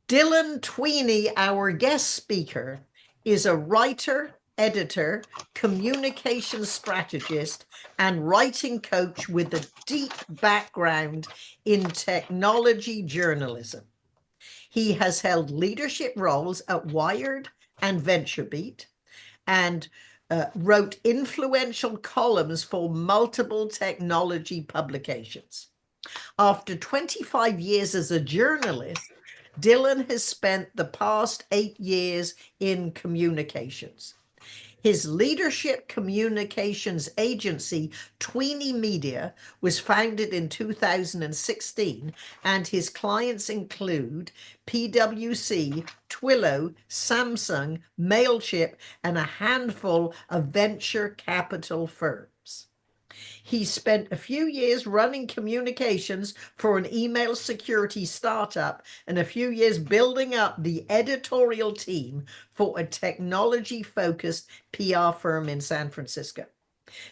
Dylan Tweney, our guest speaker, is a writer, editor, communication strategist, and writing coach with a deep background in technology journalism. He has held leadership roles at Wired and VentureBeat and wrote influential columns for multiple technology publications. After 25 years as a journalist, Dylan has spent the past 8 years in communications. His leadership communications agency, Tweney Media, was founded in 2016, and his clients include PwC, Twilio, Samsung, MailChimp, and a handful of venture capital firms. He spent a few years running communications for an email security startup and a few years building up the editorial team for a technology-focused PR firm in San Francisco.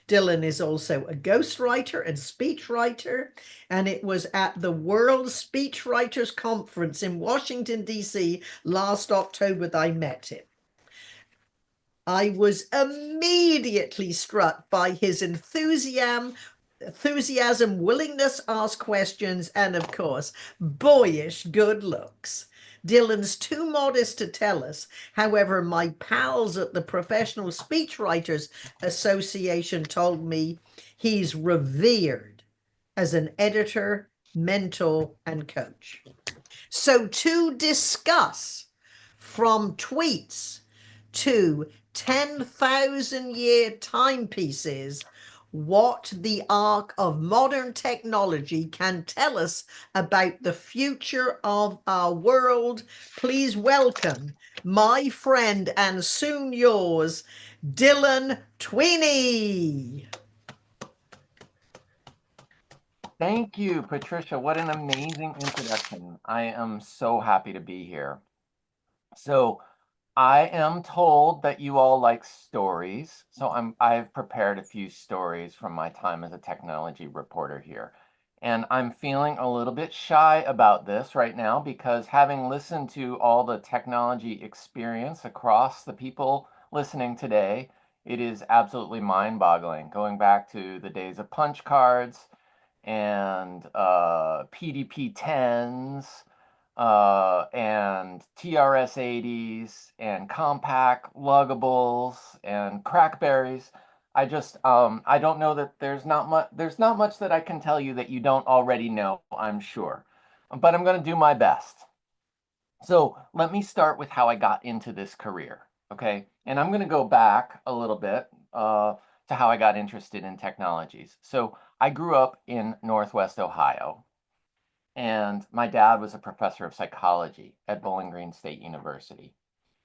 Dylan is also a ghostwriter and speechwriter, and it was at the World Speechwriters Conference in Washington, D.C. last October that I met him. I was immediately struck by his enthusiasm, willingness to ask questions, and of course, boyish good looks. Dylan's too modest to tell us. However, my pals at the Professional Speechwriters Association told me he's revered as an editor, mentor, and coach. So to discuss from tweets to 10,000-year timepieces, what the arc of modern technology can tell us about the future of our world, please welcome my friend and soon yours, Dylan Tweney. Thank you, Patricia. What an amazing introduction. I am so happy to be here. So I am told that you all like stories. So I've prepared a few stories from my time as a technology reporter here. And I'm feeling a little bit shy about this right now because having listened to all the technology experience across the people listening today, it is absolutely mind-boggling. Going back to the days of punch cards and PDP-10s and TRS-80s and compact luggables and crackberries. I don't know that there's not much that I can tell you that you don't already know, I'm sure. But I'm going to do my best. So let me start with how I got into this career, okay? And I'm going to go back a little bit to how I got interested in technologies. So I grew up in Northwest Ohio, and my dad was a professor of psychology at Bowling Green State University.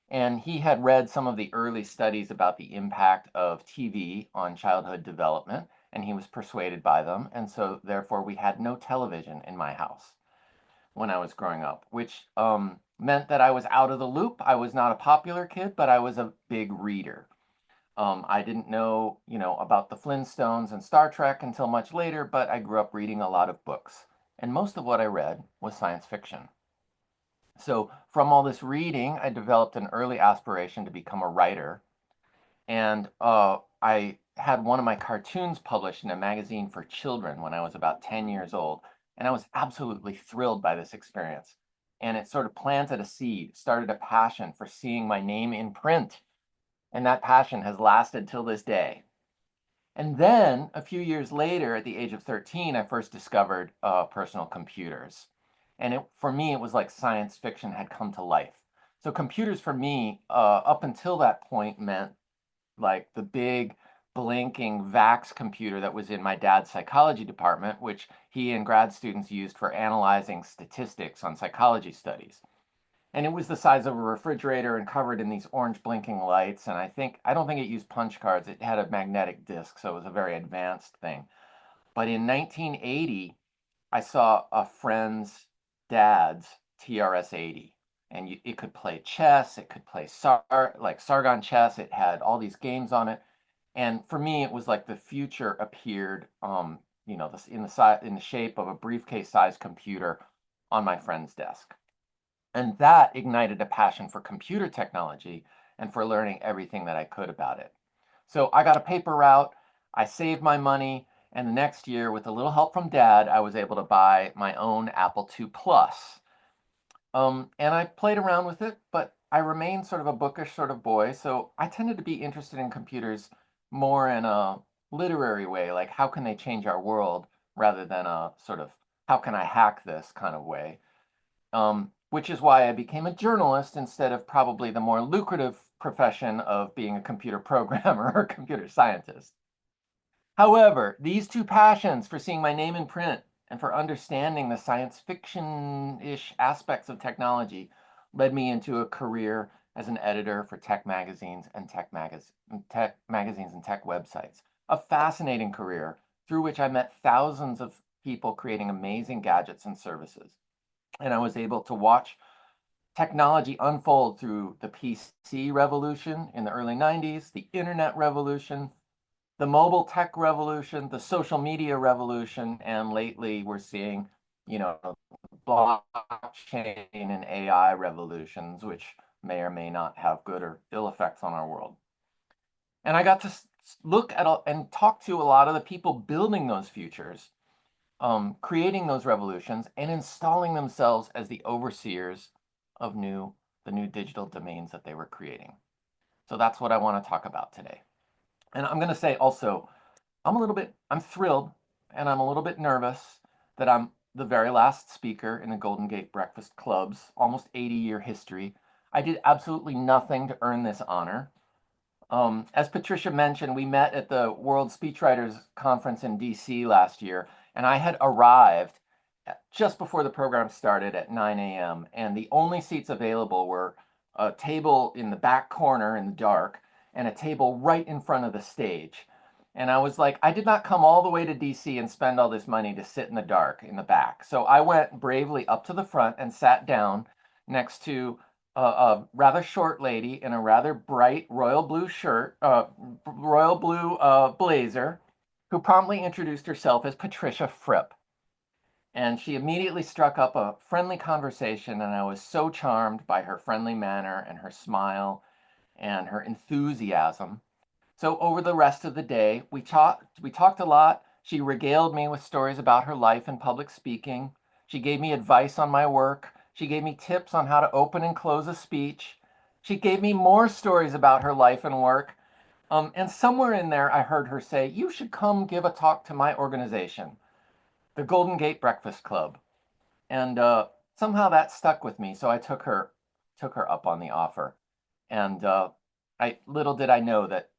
And he had read some of the early studies about the impact of TV on childhood development, and he was persuaded by them. And so, therefore, we had no television in my house when I was growing up, which meant that I was out of the loop. I was not a popular kid, but I was a big reader. I didn't know, about the Flintstones and Star Trek until much later, but I grew up reading a lot of books. And most of what I read was science fiction. So from all this reading, I developed an early aspiration to become a writer. And I had one of my cartoons published in a magazine for children when I was about 10 years old. And I was absolutely thrilled by this experience. And it sort of planted a seed, started a passion for seeing my name in print. And that passion has lasted till this day. And then a few years later, at the age of 13, I first discovered personal computers. And for me, it was like science fiction had come to life. So computers for me, up until that point, meant like the big blinking VAX computer that was in my dad's psychology department, which he and grad students used for analyzing statistics on psychology studies. And it was the size of a refrigerator and covered in these orange blinking lights. And I don't think it used punch cards. It had a magnetic disc, so it was a very advanced thing. But in 1980, I saw a friend's dad's TRS-80. And it could play chess, it could play Sargon chess. It had all these games on it. And for me, it was like the future appeared, in the shape of a briefcase-sized computer on my friend's desk. And that ignited a passion for computer technology and for learning everything that I could about it. So I got a paper route, I saved my money, and the next year, with a little help from Dad, I was able to buy my own Apple II Plus. And I played around with it, but I remained sort of a bookish sort of boy, so I tended to be interested in computers more in a literary way, like how can they change our world, rather than a sort of how can I hack this kind of way. Which is why I became a journalist instead of probably the more lucrative profession of being a computer programmer or computer scientist. However, these two passions for seeing my name in print and for understanding the science fiction-ish aspects of technology led me into a career as an editor for tech magazines and tech magazines and tech websites. A fascinating career through which I met thousands of people creating amazing gadgets and services. And I was able to watch technology unfold through the PC revolution in the early 90s, the internet revolution, the mobile tech revolution, the social media revolution, and lately we're seeing, blockchain and AI revolutions, which may or may not have good or ill effects on our world. And I got to look at and talk to a lot of the people building those futures, creating those revolutions, and installing themselves as the overseers of the new digital domains that they were creating. So that's what I want to talk about today. And I'm going to say also, I'm thrilled and I'm a little bit nervous that I'm the very last speaker in the Golden Gate Breakfast Club's almost 80-year history. I did absolutely nothing to earn this honor. As Patricia mentioned, we met at the World Speechwriters Conference in DC last year, and I had arrived just before the program started at 9 a.m. And the only seats available were a table in the back corner in the dark and a table right in front of the stage. And I was like, I did not come all the way to DC and spend all this money to sit in the dark in the back. So I went bravely up to the front and sat down next to a rather short lady in a rather bright royal blue shirt, royal blue blazer, who promptly introduced herself as Patricia Fripp. And she immediately struck up a friendly conversation, and I was so charmed by her friendly manner and her smile and her enthusiasm. So over the rest of the day, we talked a lot. She regaled me with stories about her life in public speaking. She gave me advice on my work. She gave me tips on how to open and close a speech. She gave me more stories about her life and work. And somewhere in there, I heard her say, "You should come give a talk to my organization, the Golden Gate Breakfast Club." And somehow that stuck with me. So I took her up on the offer. And little did I know that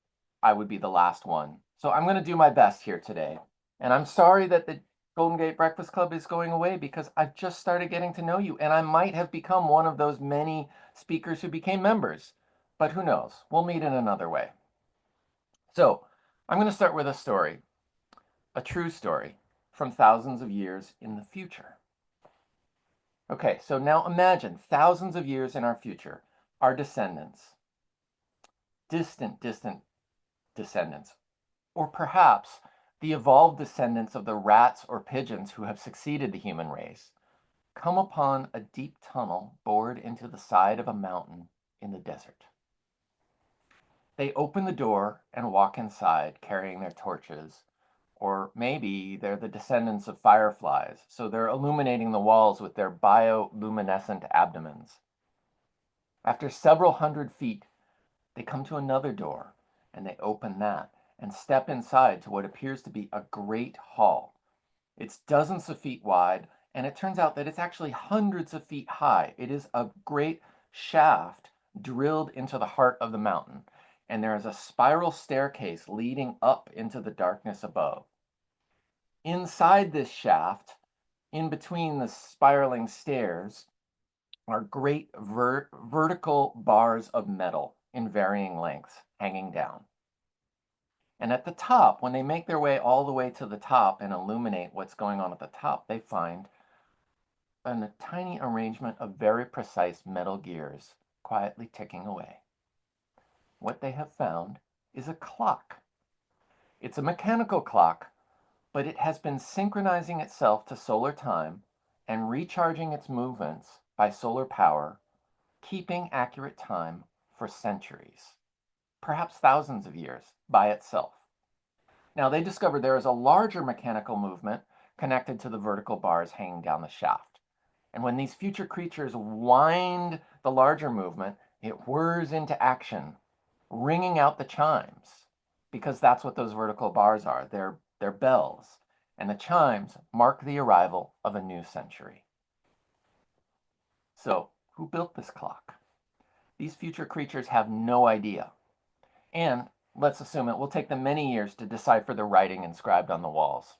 I would be the last one. So I'm going to do my best here today. And I'm sorry that the Golden Gate Breakfast Club is going away, because I've just started getting to know you, and I might have become one of those many speakers who became members. But who knows? We'll meet in another way. So I'm going to start with a story, a true story from thousands of years in the future. Okay, so now imagine thousands of years in our future, our descendants, distant descendants, or perhaps the evolved descendants of the rats or pigeons who have succeeded the human race, come upon a deep tunnel bored into the side of a mountain in the desert. They open the door and walk inside carrying their torches, or maybe they're the descendants of fireflies, so they're illuminating the walls with their bioluminescent abdomens. After several hundred feet, they come to another door, and they open that and step inside to what appears to be a great hall. It's dozens of feet wide, and it turns out that it's actually hundreds of feet high. It is a great shaft drilled into the heart of the mountain, and there is a spiral staircase leading up into the darkness above. Inside this shaft, in between the spiraling stairs, are great vertical bars of metal in varying lengths hanging down. And at the top, when they make their way all the way to the top and illuminate what's going on at the top, they find a tiny arrangement of very precise metal gears quietly ticking away. What they have found is a clock. It's a mechanical clock, but it has been synchronizing itself to solar time and recharging its movements by solar power, keeping accurate time for centuries, perhaps thousands of years, by itself. Now, they discovered there is a larger mechanical movement connected to the vertical bars hanging down the shaft. And when these future creatures wind the larger movement, it whirs into action, ringing out the chimes, because that's what those vertical bars are. They're bells, and the chimes mark the arrival of a new century. So, who built this clock? These future creatures have no idea. And let's assume it will take them many years to decipher the writing inscribed on the walls.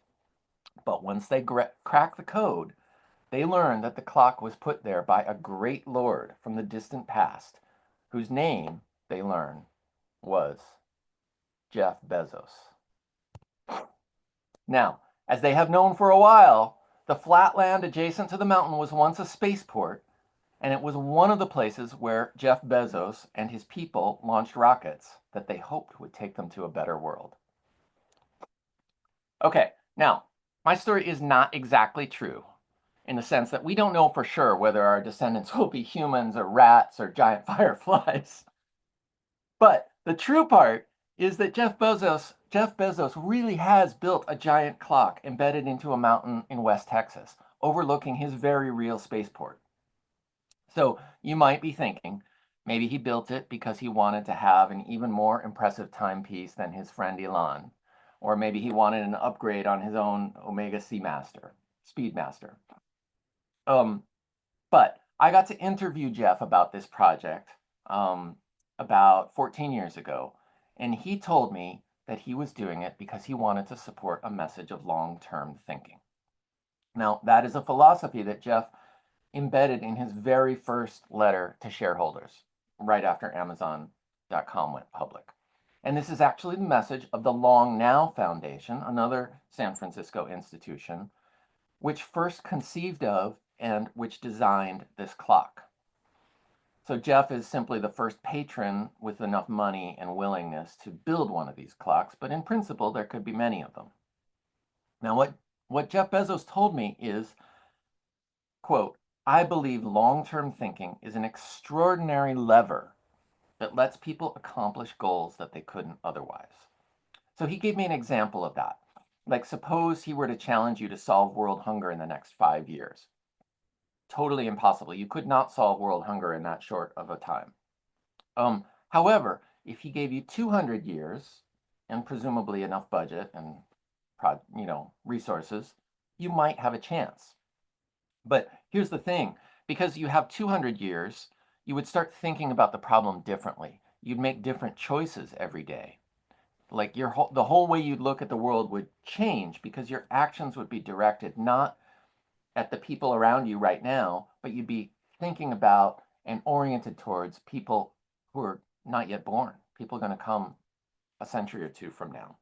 But once they crack the code, they learn that the clock was put there by a great lord from the distant past, whose name, they learn, was Jeff Bezos. Now, as they have known for a while, the flat land adjacent to the mountain was once a spaceport, and it was one of the places where Jeff Bezos and his people launched rockets that they hoped would take them to a better world. Okay, now, my story is not exactly true, in the sense that we don't know for sure whether our descendants will be humans or rats or giant fireflies. But the true part is that Jeff Bezos really has built a giant clock embedded into a mountain in West Texas, overlooking his very real spaceport. So you might be thinking, maybe he built it because he wanted to have an even more impressive timepiece than his friend Elon. Or maybe he wanted an upgrade on his own Omega Speedmaster. But I got to interview Jeff about this project about 14 years ago, and he told me that he was doing it because he wanted to support a message of long-term thinking. Now, that is a philosophy that Jeff embedded in his very first letter to shareholders, right after Amazon.com went public. And this is actually the message of the Long Now Foundation, another San Francisco institution, which first conceived of and which designed this clock. So Jeff is simply the first patron with enough money and willingness to build one of these clocks, but in principle, there could be many of them. Now, what Jeff Bezos told me is, quote, "I believe long-term thinking is an extraordinary lever that lets people accomplish goals that they couldn't otherwise." So he gave me an example of that. Like, suppose he were to challenge you to solve world hunger in the next 5 years. Totally impossible. You could not solve world hunger in that short of a time. However, if he gave you 200 years and presumably enough budget and resources, you might have a chance. But here's the thing, because you have 200 years, you would start thinking about the problem differently. You'd make different choices every day. Like the whole way you'd look at the world would change because your actions would be directed not at the people around you right now, but you'd be thinking about and oriented towards people who are not yet born, people going to come a century or two from now.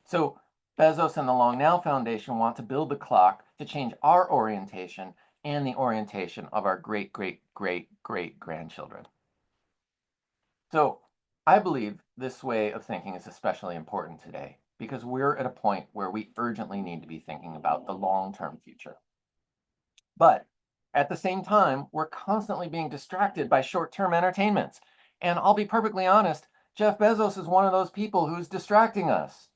So Bezos and the Long Now Foundation want to build the clock to change our orientation and the orientation of our great, great, great, great grandchildren. So I believe this way of thinking is especially important today because we're at a point where we urgently need to be thinking about the long-term future. But at the same time, we're constantly being distracted by short-term entertainments. And I'll be perfectly honest, Jeff Bezos is one of those people who's distracting us.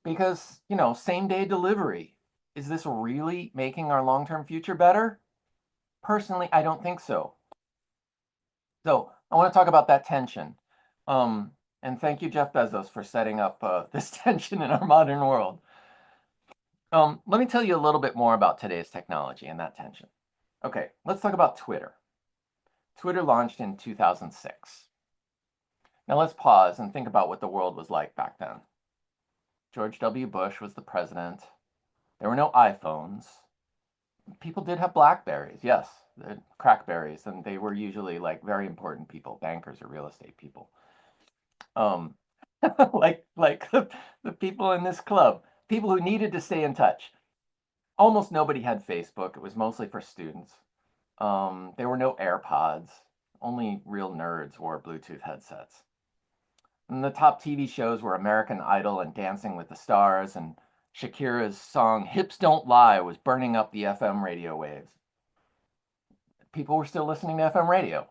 Because, same-day delivery. Is this really making our long-term future better? Personally, I don't think so. So I want to talk about that tension. And thank you, Jeff Bezos, for setting up this tension in our modern world. Let me tell you a little bit more about today's technology and that tension. Okay, let's talk about Twitter. Twitter launched in 2006. Now let's pause and think about what the world was like back then. George W. Bush was the president. There were no iPhones. People did have Blackberries, yes, Crackberries, and they were usually like very important people, bankers or real estate people. Like the people in this club, people who needed to stay in touch. Almost nobody had Facebook. It was mostly for students. There were no AirPods. Only real nerds wore Bluetooth headsets. And the top TV shows were American Idol and Dancing with the Stars, and Shakira's song Hips Don't Lie was burning up the FM radio waves. people were still listening to FM radio.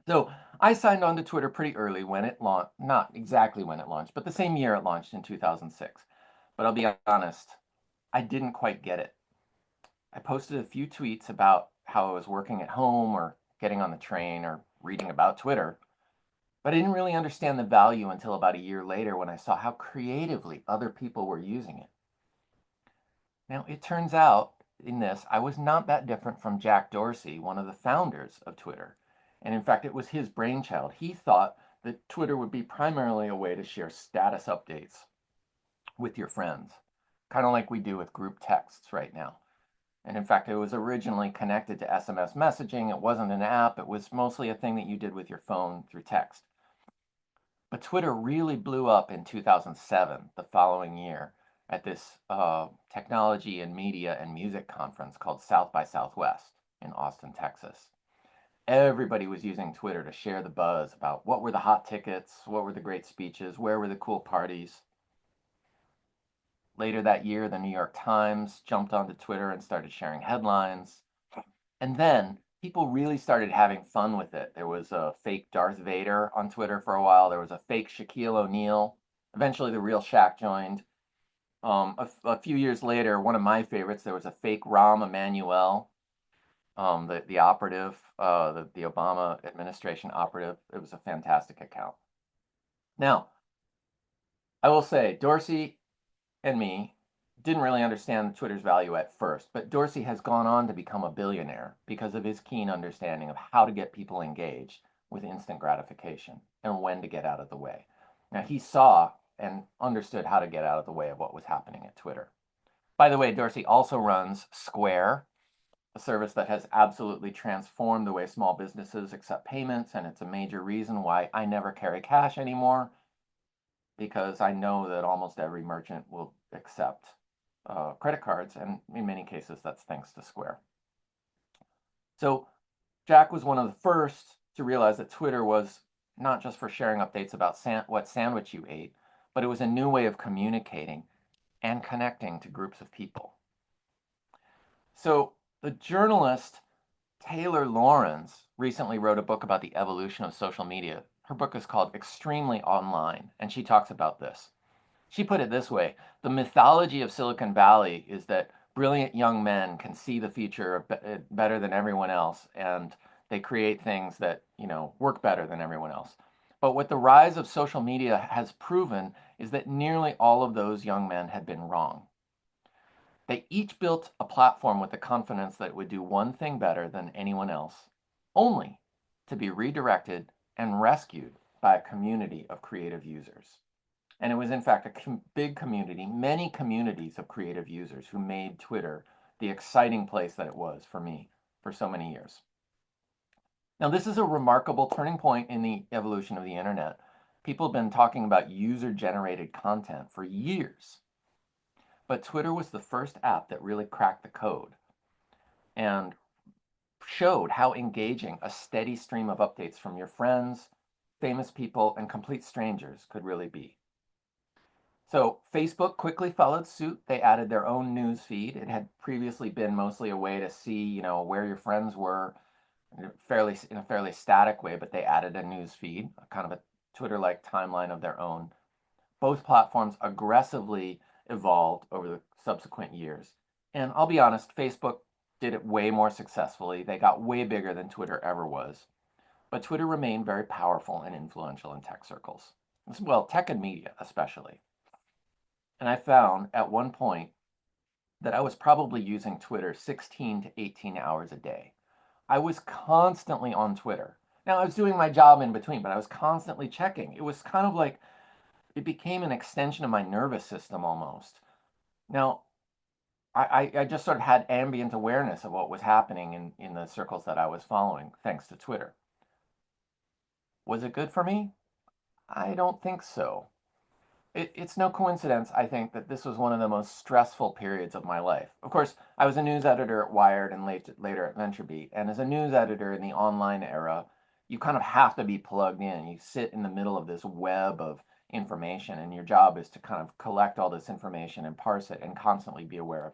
So I signed on to Twitter pretty early when it launched, not exactly when it launched, but the same year it launched in 2006. But I'll be honest, I didn't quite get it. I posted a few tweets about how I was working at home or getting on the train or reading about Twitter, but I didn't really understand the value until about a year later when I saw how creatively other people were using it. Now, it turns out in this, I was not that different from Jack Dorsey, one of the founders of Twitter. And in fact, it was his brainchild. He thought that Twitter would be primarily a way to share status updates with your friends, kind of like we do with group texts right now. And in fact, it was originally connected to SMS messaging. It wasn't an app. It was mostly a thing that you did with your phone through text. But Twitter really blew up in 2007, the following year, at this technology and media and music conference called South by Southwest in Austin, Texas. Everybody was using Twitter to share the buzz about what were the hot tickets, what were the great speeches, where were the cool parties. Later that year, the New York Times jumped onto Twitter and started sharing headlines. And then people really started having fun with it. There was a fake Darth Vader on Twitter for a while. There was a fake Shaquille O'Neal. Eventually, the real Shaq joined. A few years later, one of my favorites, there was a fake Rahm Emanuel, the operative, the Obama administration operative. It was a fantastic account. Now, I will say, Dorsey and me didn't really understand Twitter's value at first, but Dorsey has gone on to become a billionaire because of his keen understanding of how to get people engaged with instant gratification and when to get out of the way. Now, he saw and understood how to get out of the way of what was happening at Twitter. By the way, Dorsey also runs Square, a service that has absolutely transformed the way small businesses accept payments, and it's a major reason why I never carry cash anymore, because I know that almost every merchant will accept credit cards, and in many cases, that's thanks to Square. So Jack was one of the first to realize that Twitter was not just for sharing updates about what sandwich you ate, but it was a new way of communicating and connecting to groups of people. So the journalist Taylor Lawrence recently wrote a book about the evolution of social media. Her book is called Extremely Online, and she talks about this. She put it this way: the mythology of Silicon Valley is that brilliant young men can see the future better than everyone else, and they create things that, work better than everyone else. But what the rise of social media has proven is that nearly all of those young men had been wrong. They each built a platform with the confidence that it would do one thing better than anyone else, only to be redirected and rescued by a community of creative users. And it was, in fact, a big community, many communities of creative users who made Twitter the exciting place that it was for me for so many years. Now, this is a remarkable turning point in the evolution of the internet. People have been talking about user-generated content for years. But Twitter was the first app that really cracked the code and showed how engaging a steady stream of updates from your friends, famous people, and complete strangers could really be. So Facebook quickly followed suit. They added their own news feed. It had previously been mostly a way to see, where your friends were in a fairly static way, but they added a news feed, kind of a Twitter-like timeline of their own. Both platforms aggressively evolved over the subsequent years. And I'll be honest, Facebook did it way more successfully. They got way bigger than Twitter ever was. But Twitter remained very powerful and influential in tech circles. Well, tech and media especially. And I found at one point that I was probably using Twitter 16 to 18 hours a day. I was constantly on Twitter. Now, I was doing my job in between, but I was constantly checking. It was kind of like it became an extension of my nervous system almost. Now, I just sort of had ambient awareness of what was happening in the circles that I was following, thanks to Twitter. Was it good for me? I don't think so. It's no coincidence, I think, that this was one of the most stressful periods of my life. Of course, I was a news editor at Wired and later at VentureBeat. And as a news editor in the online era, you kind of have to be plugged in. You sit in the middle of this web of information, and your job is to kind of collect all this information and parse it and constantly be aware of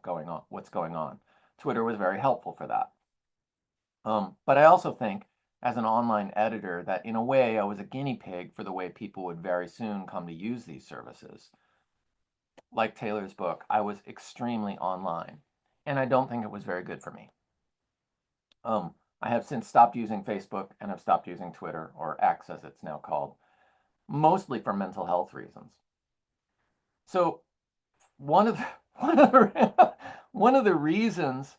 what's going on. Twitter was very helpful for that. But I also think, as an online editor, that in a way I was a guinea pig for the way people would very soon come to use these services. Like Taylor's book, I was extremely online, and I don't think it was very good for me. I have since stopped using Facebook and I've stopped using Twitter, or X as it's now called, mostly for mental health reasons. So one of the, one of the reasons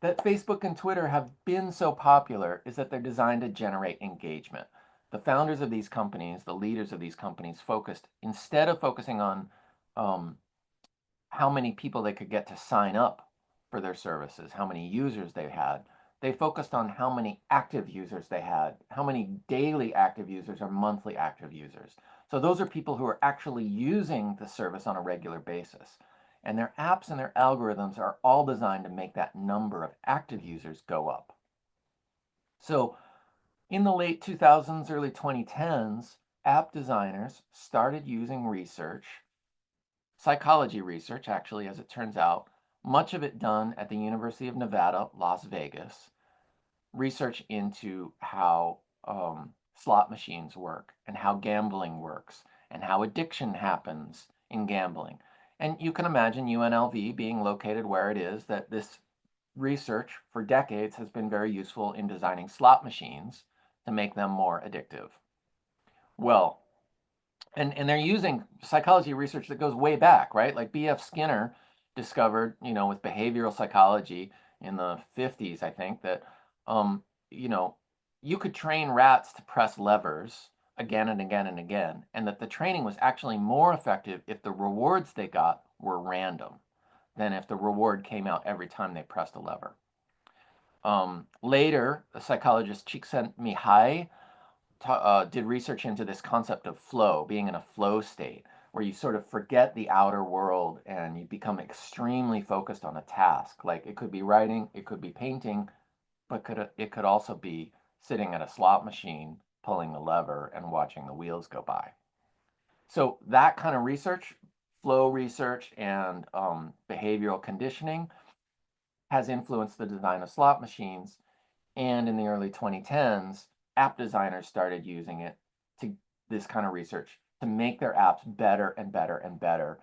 that Facebook and Twitter have been so popular is that they're designed to generate engagement. The founders of these companies, the leaders of these companies, instead of focusing on how many people they could get to sign up for their services, how many users they had, they focused on how many active users they had, how many daily active users or monthly active users. So those are people who are actually using the service on a regular basis. And their apps and their algorithms are all designed to make that number of active users go up. So in the late 2000s, early 2010s, app designers started using psychology research, actually, as it turns out, much of it done at the University of Nevada, Las Vegas, research into how slot machines work and how gambling works and how addiction happens in gambling. And you can imagine UNLV being located where it is, that this research for decades has been very useful in designing slot machines to make them more addictive. Well, and they're using psychology research that goes way back, right? Like B.F. Skinner discovered, with behavioral psychology in the 50s, I think, that, you know, you could train rats to press levers again and again and again, and that the training was actually more effective if the rewards they got were random than if the reward came out every time they pressed a lever. Later, the psychologist Csikszentmihalyi did research into this concept of flow, being in a flow state, where you sort of forget the outer world and you become extremely focused on a task. Like it could be writing, it could be painting, but it could also be sitting at a slot machine, pulling the lever and watching the wheels go by. So that kind of research, flow research and behavioral conditioning, has influenced the design of slot machines. And in the early 2010s, app designers started using it to this kind of research to make their apps better and better and better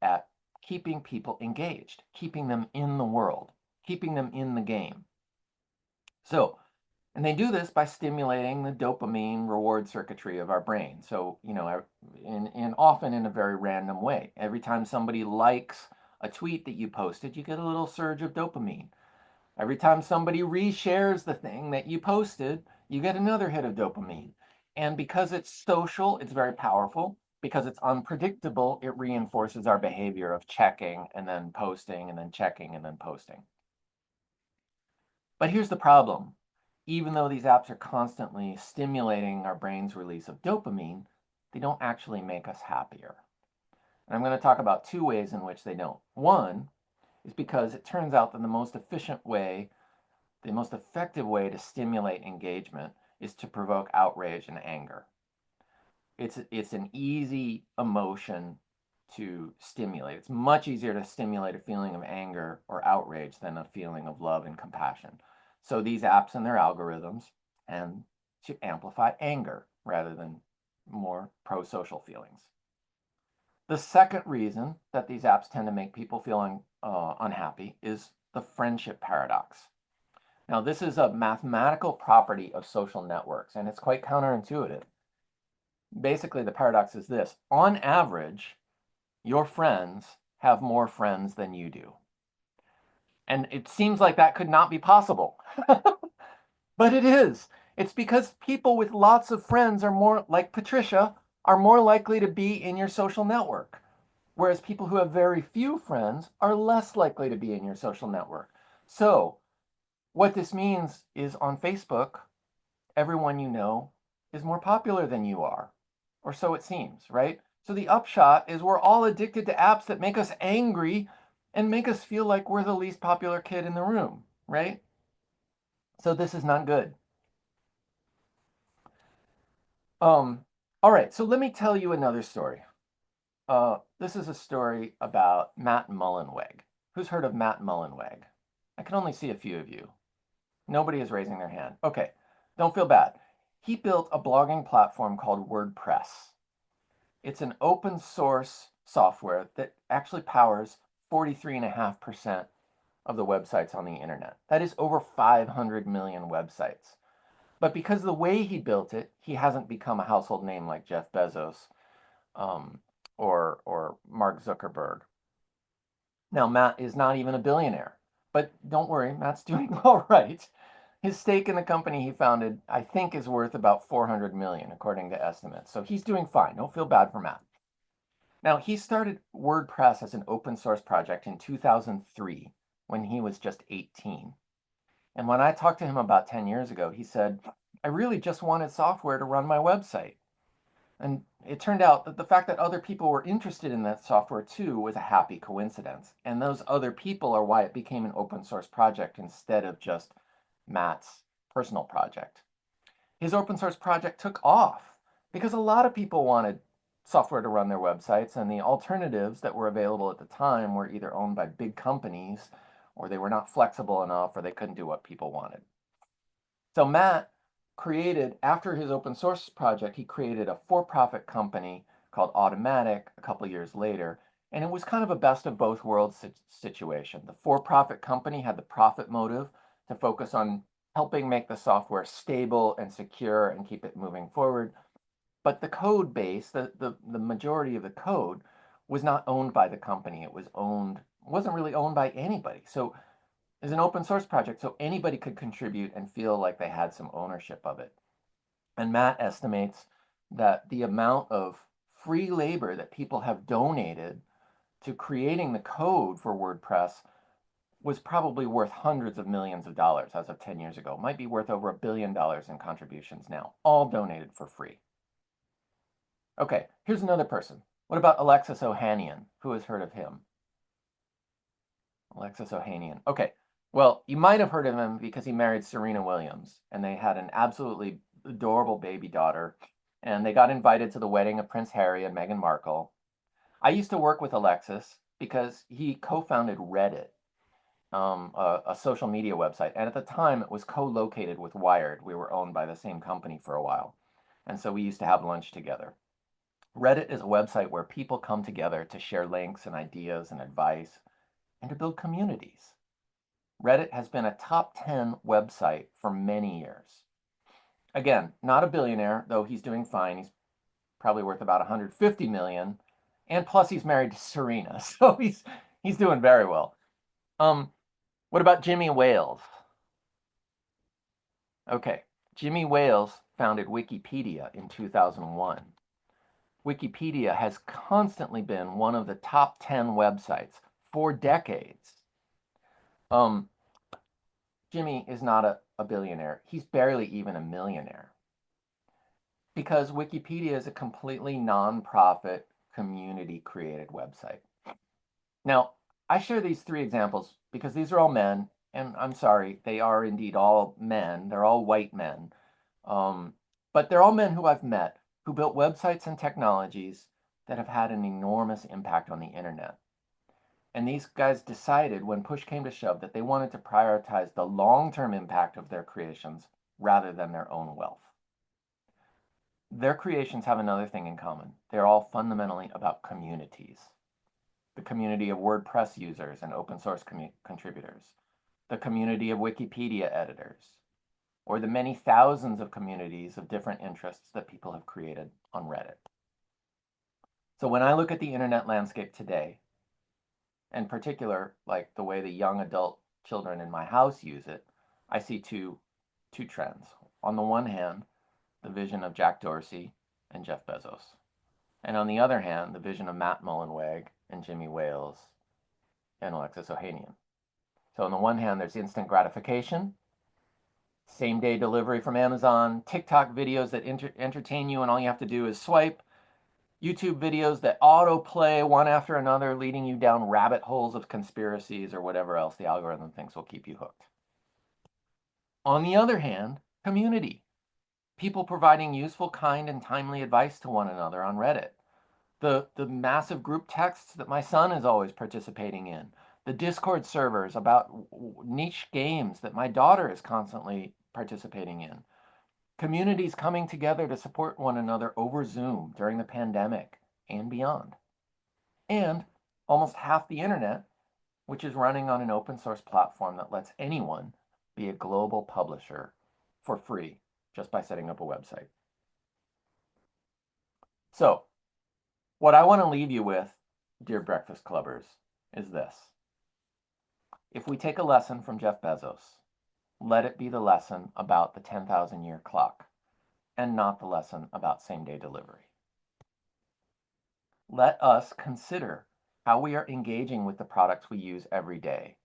at keeping people engaged, keeping them in the world, keeping them in the game. So, and they do this by stimulating the dopamine reward circuitry of our brain. So, often in a very random way. Every time somebody likes a tweet that you posted, you get a little surge of dopamine. Every time somebody reshares the thing that you posted, you get another hit of dopamine. And because it's social, it's very powerful. Because it's unpredictable, it reinforces our behavior of checking and then posting and then checking and then posting. But here's the problem. Even though these apps are constantly stimulating our brain's release of dopamine, they don't actually make us happier. And I'm going to talk about two ways in which they don't. One is because it turns out that the most effective way to stimulate engagement is to provoke outrage and anger. It's an easy emotion to stimulate. It's much easier to stimulate a feeling of anger or outrage than a feeling of love and compassion. So these apps and their algorithms tend to amplify anger rather than more pro-social feelings. The second reason that these apps tend to make people feel unhappy is the friendship paradox. Now, this is a mathematical property of social networks, and it's quite counterintuitive. Basically, the paradox is this. On average, your friends have more friends than you do. And it seems like that could not be possible. But it is. It's because people with lots of friends are more, like Patricia, are more likely to be in your social network. Whereas people who have very few friends are less likely to be in your social network. So what this means is on Facebook, everyone you know is more popular than you are, or so it seems, right? So the upshot is we're all addicted to apps that make us angry and make us feel like we're the least popular kid in the room, right? So this is not good. All right, so let me tell you another story. This is a story about Matt Mullenweg. Who's heard of Matt Mullenweg? I can only see a few of you. Nobody is raising their hand. Okay, don't feel bad. He built a blogging platform called WordPress. It's an open source software that actually powers 43.5% of the websites on the internet. That is over 500 million websites. But because of the way he built it, he hasn't become a household name like Jeff Bezos um, or Mark Zuckerberg. Now, Matt is not even a billionaire, but don't worry, Matt's doing all right. His stake in the company he founded, I think, is worth about 400 million, according to estimates. So he's doing fine. Don't feel bad for Matt. Now, he started WordPress as an open source project in 2003 when he was just 18. And when I talked to him about 10 years ago, he said, I really just wanted software to run my website. And it turned out that the fact that other people were interested in that software too was a happy coincidence. And those other people are why it became an open source project instead of just Matt's personal project. His open source project took off because a lot of people wanted software to run their websites, and the alternatives that were available at the time were either owned by big companies, or they were not flexible enough, or they couldn't do what people wanted. So Matt created, after his open source project, he created a for-profit company called Automatic a couple years later, and it was kind of a best of both worlds situation. The for-profit company had the profit motive to focus on helping make the software stable and secure and keep it moving forward. But the code base, the majority of the code, was not owned by the company. It wasn't really owned by anybody. So is an open source project, so anybody could contribute and feel like they had some ownership of it. And Matt estimates that the amount of free labor that people have donated to creating the code for WordPress was probably worth hundreds of millions of dollars as of 10 years ago. Might be worth over $1 billion in contributions now, all donated for free. Okay, here's another person. What about Alexis Ohanian? Who has heard of him? Alexis Ohanian. Okay, well, you might have heard of him because he married Serena Williams, and they had an absolutely adorable baby daughter, and they got invited to the wedding of Prince Harry and Meghan Markle. I used to work with Alexis because he co-founded Reddit, a social media website, and at the time it was co-located with Wired. We were owned by the same company for a while, and so we used to have lunch together. Reddit is a website where people come together to share links and ideas and advice and to build communities. Reddit has been a top 10 website for many years. Again, not a billionaire, though he's doing fine. He's probably worth about 150 million. And plus he's married to Serena, so he's doing very well. What about Jimmy Wales? Okay, Jimmy Wales founded Wikipedia in 2001. Wikipedia has constantly been one of the top 10 websites for decades. Jimmy is not a billionaire. He's barely even a millionaire. Because Wikipedia is a completely non-profit, community-created website. Now, I share these three examples because these are all men, and I'm sorry, they are indeed all men. They're all white men. But they're all men who I've met who built websites and technologies that have had an enormous impact on the internet. And these guys decided when push came to shove that they wanted to prioritize the long-term impact of their creations rather than their own wealth. Their creations have another thing in common. They're all fundamentally about communities. The community of WordPress users and open source contributors, the community of Wikipedia editors, or the many thousands of communities of different interests that people have created on Reddit. So when I look at the internet landscape today, in particular, like the way the young adult children in my house use it, I see two trends. On the one hand, the vision of Jack Dorsey and Jeff Bezos. And on the other hand, the vision of Matt Mullenweg and Jimmy Wales and Alexis Ohanian. So on the one hand, there's instant gratification, same day delivery from Amazon, TikTok videos that entertain you and all you have to do is swipe, YouTube videos that autoplay one after another, leading you down rabbit holes of conspiracies or whatever else the algorithm thinks will keep you hooked. On the other hand, community. People providing useful, kind, and timely advice to one another on Reddit. The massive group texts that my son is always participating in. the Discord servers about niche games that my daughter is constantly participating in, communities coming together to support one another over Zoom during the pandemic and beyond, and almost half the internet, which is running on an open source platform that lets anyone be a global publisher for free just by setting up a website. So, what I want to leave you with, dear Breakfast Clubbers, is this. If we take a lesson from Jeff Bezos, let it be the lesson about the 10,000-year clock and not the lesson about same-day delivery. Let us consider how we are engaging with the products we use every day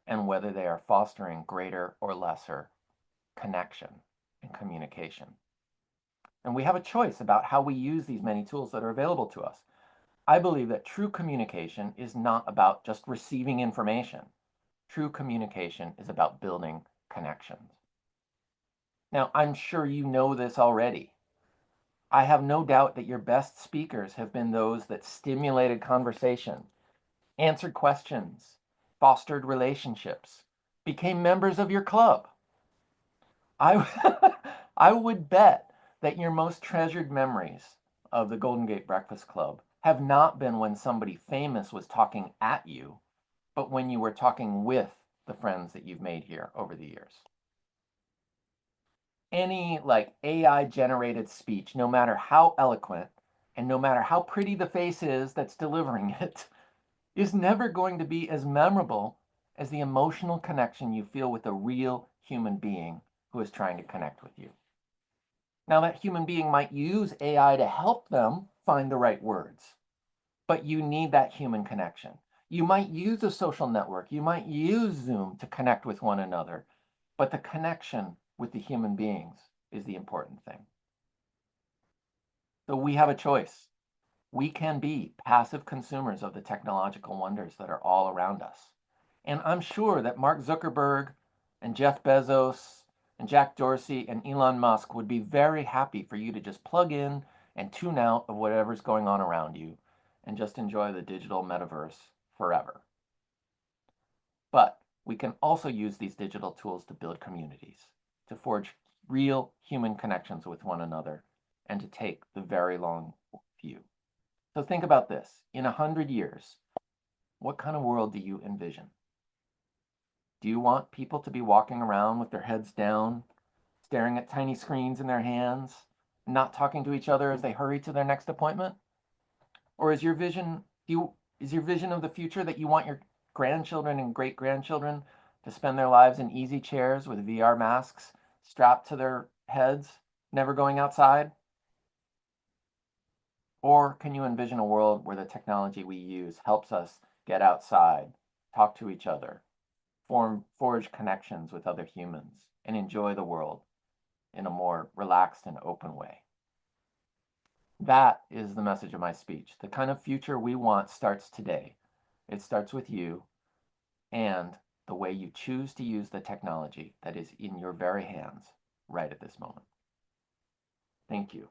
and whether they are fostering greater or lesser connection and communication. And we have a choice about how we use these many tools that are available to us. I believe that true communication is not about just receiving information. True communication is about building connections. Now, I'm sure you know this already. I have no doubt that your best speakers have been those that stimulated conversation, answered questions, fostered relationships, became members of your club. I, I would bet that your most treasured memories of the Golden Gate Breakfast Club have not been when somebody famous was talking at you, but when you were talking with the friends that you've made here over the years. Any like AI generated speech, no matter how eloquent and no matter how pretty the face is that's delivering it, is never going to be as memorable as the emotional connection you feel with a real human being who is trying to connect with you. Now, that human being might use AI to help them find the right words, but you need that human connection. You might use a social network, you might use Zoom to connect with one another, but the connection with the human beings is the important thing. So we have a choice. We can be passive consumers of the technological wonders that are all around us. And I'm sure that Mark Zuckerberg and Jeff Bezos and Jack Dorsey and Elon Musk would be very happy for you to just plug in and tune out of whatever's going on around you and just enjoy the digital metaverse forever. But we can also use these digital tools to build communities, to forge real human connections with one another, and to take the very long view. So think about this. In 100 years, what kind of world do you envision? Do you want people to be walking around with their heads down, staring at tiny screens in their hands, not talking to each other as they hurry to their next appointment? Or is your vision of the future that you want your grandchildren and great-grandchildren to spend their lives in easy chairs with VR masks strapped to their heads, never going outside? Or can you envision a world where the technology we use helps us get outside, talk to each other, forge connections with other humans, and enjoy the world in a more relaxed and open way? That is the message of my speech. The kind of future we want starts today. It starts with you and the way you choose to use the technology that is in your very hands right at this moment. Thank you.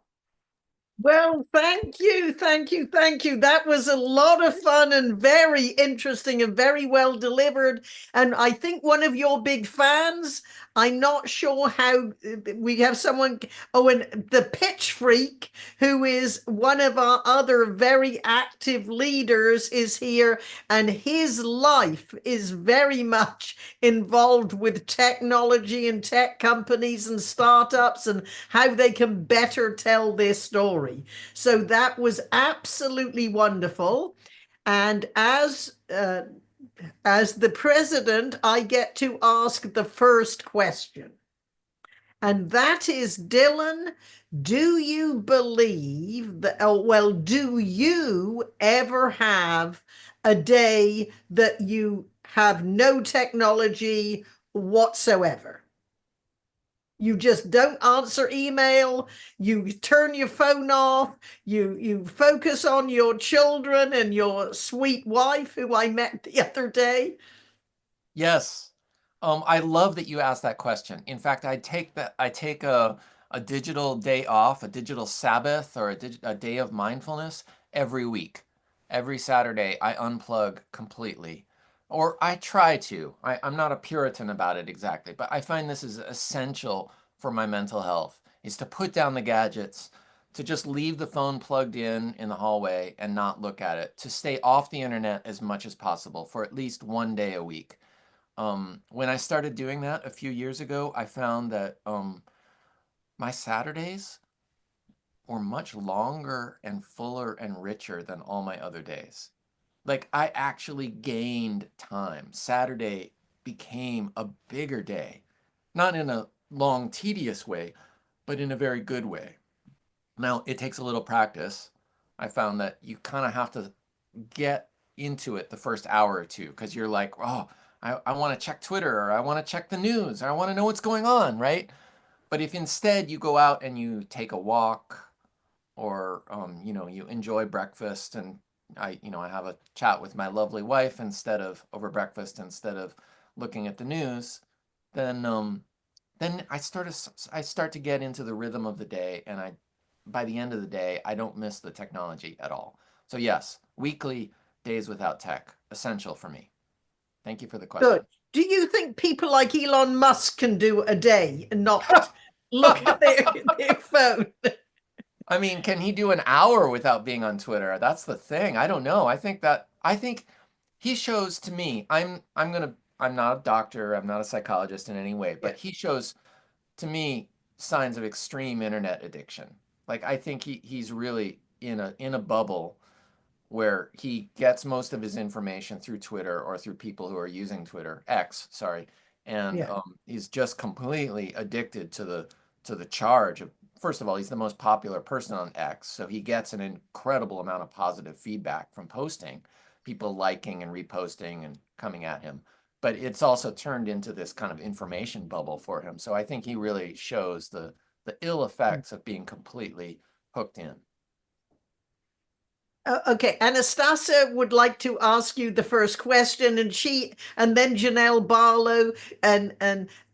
Well, thank you, thank you, thank you. That was a lot of fun and very interesting and very well delivered. And I think one of your big fans, I'm not sure how we have someone, oh, and the Pitch Freak, who is one of our other very active leaders, is here, and his life is very much involved with technology and tech companies and startups and how they can better tell their story. So that was absolutely wonderful. And as the president, I get to ask the first question. And that is, Dylan, do you believe that, well, do you ever have a day that you have no technology whatsoever? You just don't answer email, you turn your phone off, you focus on your children and your sweet wife, who I met the other day. Yes. I love that you asked that question. In fact, I take a digital day off, a digital Sabbath, or a day of mindfulness every week. Every Saturday, I unplug completely. or I try to. I'm not a Puritan about it exactly, but I find this is essential for my mental health, is to put down the gadgets, to just leave the phone plugged in the hallway and not look at it, to stay off the internet as much as possible for at least one day a week. When I started doing that a few years ago, I found that my Saturdays were much longer and fuller and richer than all my other days. Like I actually gained time. Saturday became a bigger day, not in a long, tedious way, but in a very good way. Now, it takes a little practice. I found that you kind of have to get into it the first hour or two because you're like, oh, I want to check Twitter, or I want to check the news, or I want to know what's going on, right? But if instead you go out and you take a walk, or you enjoy breakfast, and I have a chat with my lovely wife instead of over breakfast, instead of looking at the news, then I start to get into the rhythm of the day, and by the end of the day, I don't miss the technology at all. So yes, weekly days without tech, essential for me. Thank you for the question. Good. Do you think people like Elon Musk can do a day and not look at their phone? I mean, can he do an hour without being on Twitter? That's the thing. I don't know. I think he shows to me, I'm not a doctor, I'm not a psychologist in any way, Yeah. but he shows to me signs of extreme internet addiction. Like I think he's really in a bubble where he gets most of his information through Twitter or through people who are using Twitter, X, sorry, and Yeah. he's just completely addicted to the charge of. First of all, he's the most popular person on X, so he gets an incredible amount of positive feedback from posting, people liking and reposting and coming at him. But it's also turned into this kind of information bubble for him. So I think he really shows the ill effects of being completely hooked in. Okay, Anastasia would like to ask you the first question, and then Janelle Barlow, and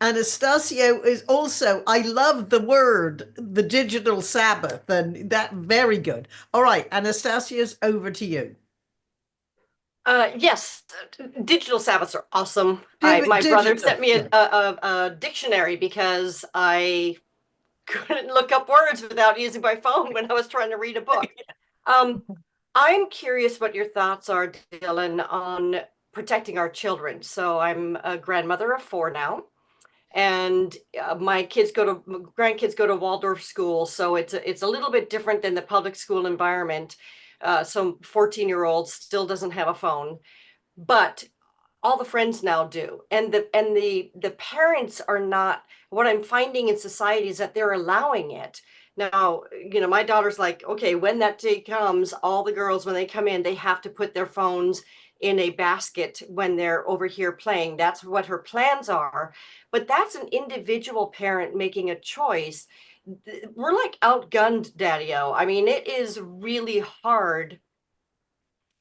Anastasia is also. I love the word, the digital Sabbath, and that very good. All right, Anastasia's over to you. Yes, digital Sabbaths are awesome. My brother Digital, sent me yeah. a dictionary because I couldn't look up words without using my phone when I was trying to read a book. Um, I'm curious what your thoughts are, Dylan, on protecting our children. So I'm a grandmother of four now, and my grandkids go to Waldorf school, so it's a little bit different than the public school environment. So 14-year-old still doesn't have a phone, but all the friends now do, and the parents are not. What I'm finding in society is that they're allowing it now. My daughter's like, okay, when that day comes, all the girls, when they come in, they have to put their phones in a basket when they're over here playing. That's what her plans are, but that's an individual parent making a choice. We're like outgunned, daddy-o. I mean, it is really hard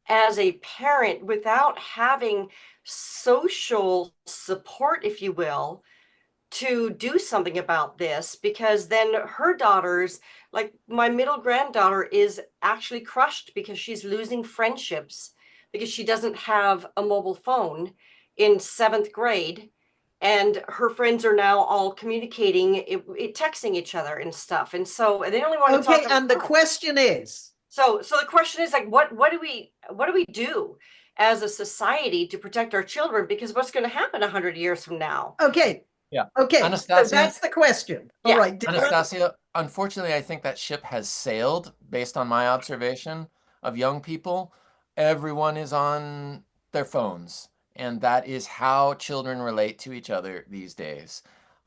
as a parent without having social support, if you will, to do something about this, because then her daughters, like my middle granddaughter, is actually crushed because she's losing friendships because she doesn't have a mobile phone in seventh grade. And her friends are now all communicating, texting each other and stuff. And so they only want to talk Okay, on the and the phone. question is. So the question is like, what do we do as a society to protect our children? Because what's going to happen 100 years from now? Okay, Yeah. okay, so Anastasia, that's the question. All Yeah. right, Dylan. Anastasia, unfortunately, I think that ship has sailed based on my observation of young people. Everyone is on their phones, and that is how children relate to each other these days.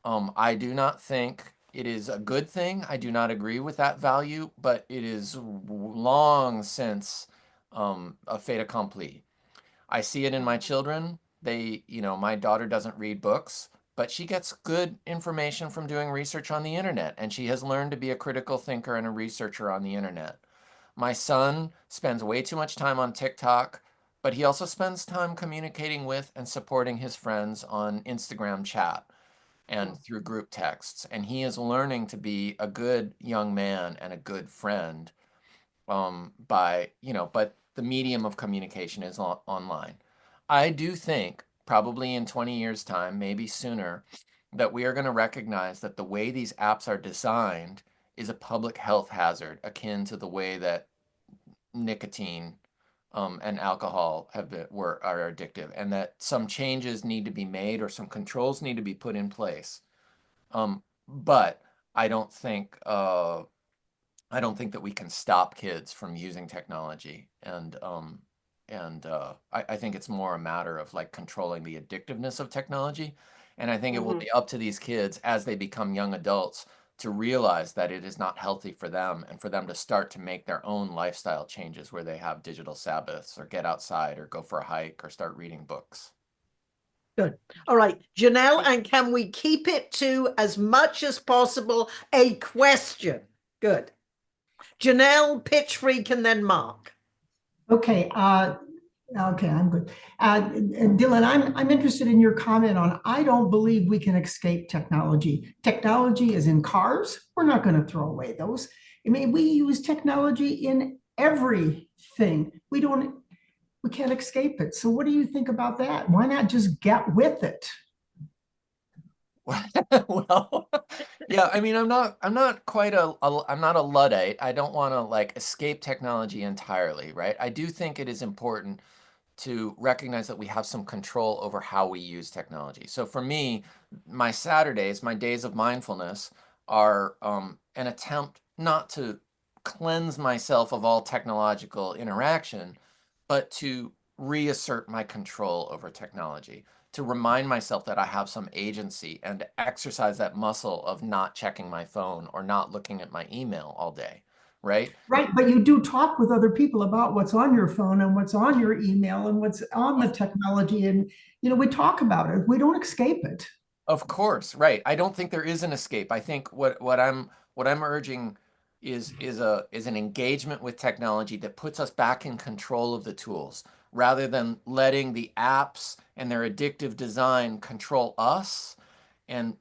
I do not think it is a good thing. I do not agree with that value, but it is long since a fait accompli. I see it in my children. My daughter doesn't read books, but she gets good information from doing research on the internet, and she has learned to be a critical thinker and a researcher on the internet. My son spends way too much time on TikTok, but he also spends time communicating with and supporting his friends on Instagram chat and through group texts. And he is learning to be a good young man and a good friend but the medium of communication is online. I do think probably in 20 years' time, maybe sooner, that we are going to recognize that the way these apps are designed is a public health hazard, akin to the way that nicotine and alcohol are addictive, and that some changes need to be made or some controls need to be put in place. But I don't think I don't think that we can stop kids from using technology, and I think it's more a matter of like controlling the addictiveness of technology. And I think it will Hmm. be up to these kids as they become young adults to realize that it is not healthy for them and for them to start to make their own lifestyle changes where they have digital Sabbaths or get outside or go for a hike or start reading books. Good. All right, Janelle, and can we keep it to as much as possible a question? Good. Janelle, Pitch Freak, and then Mark. Okay, okay, I'm good. Dylan, I'm interested in your comment on, I don't believe we can escape technology. Technology is in cars. We're not going to throw away those. I mean, we use technology in everything. We can't escape it. So what do you think about that? Why not just get with it? Well, yeah, I mean, I'm not quite I'm not a Luddite. I don't want to like escape technology entirely, right? I do think it is important to recognize that we have some control over how we use technology. So for me, my Saturdays, my days of mindfulness are an attempt not to cleanse myself of all technological interaction, but to reassert my control over technology, to remind myself that I have some agency and to exercise that muscle of not checking my phone or not looking at my email all day, right? Right, but you do talk with other people about what's on your phone and what's on your email and what's on the technology. And, we talk about it. We don't escape it. Of course, right. I don't think there is an escape. I think what I'm urging is an engagement with technology that puts us back in control of the tools rather than letting the apps and their addictive design control us. And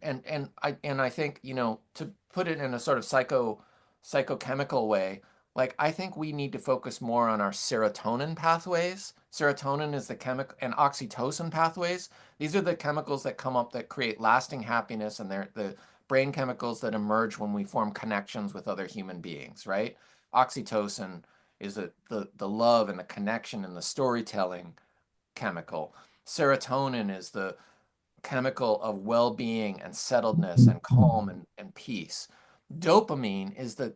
I think, to put it in a sort of psychochemical way, like I think we need to focus more on our serotonin pathways. Serotonin is the chemical, and oxytocin pathways. These are the chemicals that come up that create lasting happiness, and they're the brain chemicals that emerge when we form connections with other human beings, right? Oxytocin is the love and the connection and the storytelling chemical. Serotonin is the chemical of well-being and settledness and calm and peace. Dopamine is the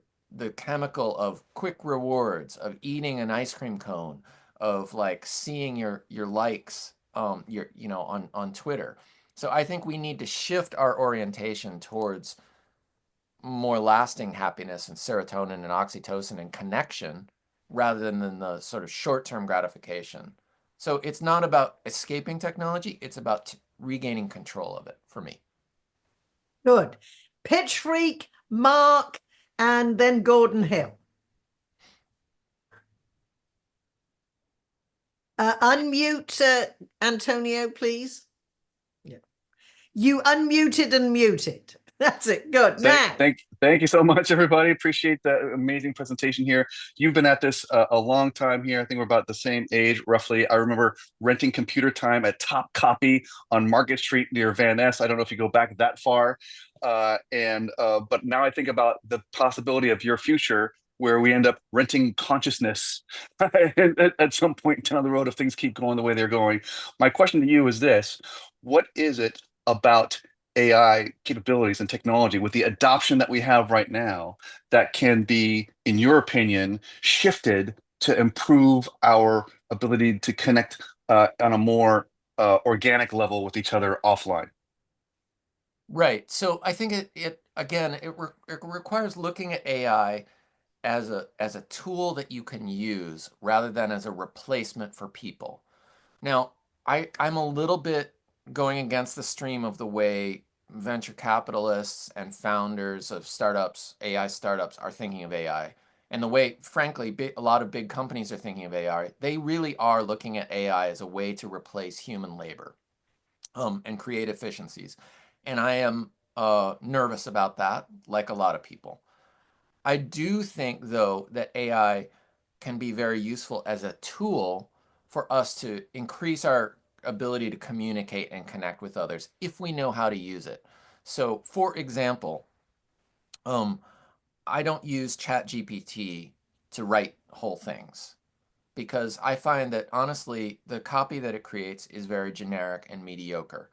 chemical of quick rewards, of eating an ice cream cone, of like seeing your likes on Twitter. So I think we need to shift our orientation towards more lasting happiness and serotonin and oxytocin and connection rather than the sort of short-term gratification. So it's not about escaping technology, it's about regaining control of it for me. Good. Pitch Freak, Mark, and then Gordon Hill. Unmute Antonio, please. Yeah. You unmuted and muted. That's it. Good. Now. Thank you so much, everybody. Appreciate that amazing presentation here. You've been at this a long time here. I think we're about the same age, roughly. I remember renting computer time at Top Copy on Market Street near Van Ness. I don't know if you go back that far. But now I think about the possibility of your future where we end up renting consciousness at some point down the road if things keep going the way they're going. My question to you is this: what is it about AI capabilities and technology with the adoption that we have right now that can be, in your opinion, shifted to improve our ability to connect on a more organic level with each other offline? Right. So I think it requires looking at AI as a tool that you can use rather than as a replacement for people. Now, I'm a little bit going against the stream of the way venture capitalists and founders of startups, AI startups, are thinking of AI. And the way, frankly, a lot of big companies are thinking of AI. They really are looking at AI as a way to replace human labor and create efficiencies. And I am nervous about that, like a lot of people. I do think, though, that AI can be very useful as a tool for us to increase our ability to communicate and connect with others if we know how to use it. So, for example, I don't use ChatGPT to write whole things because I find that honestly, the copy that it creates is very generic and mediocre.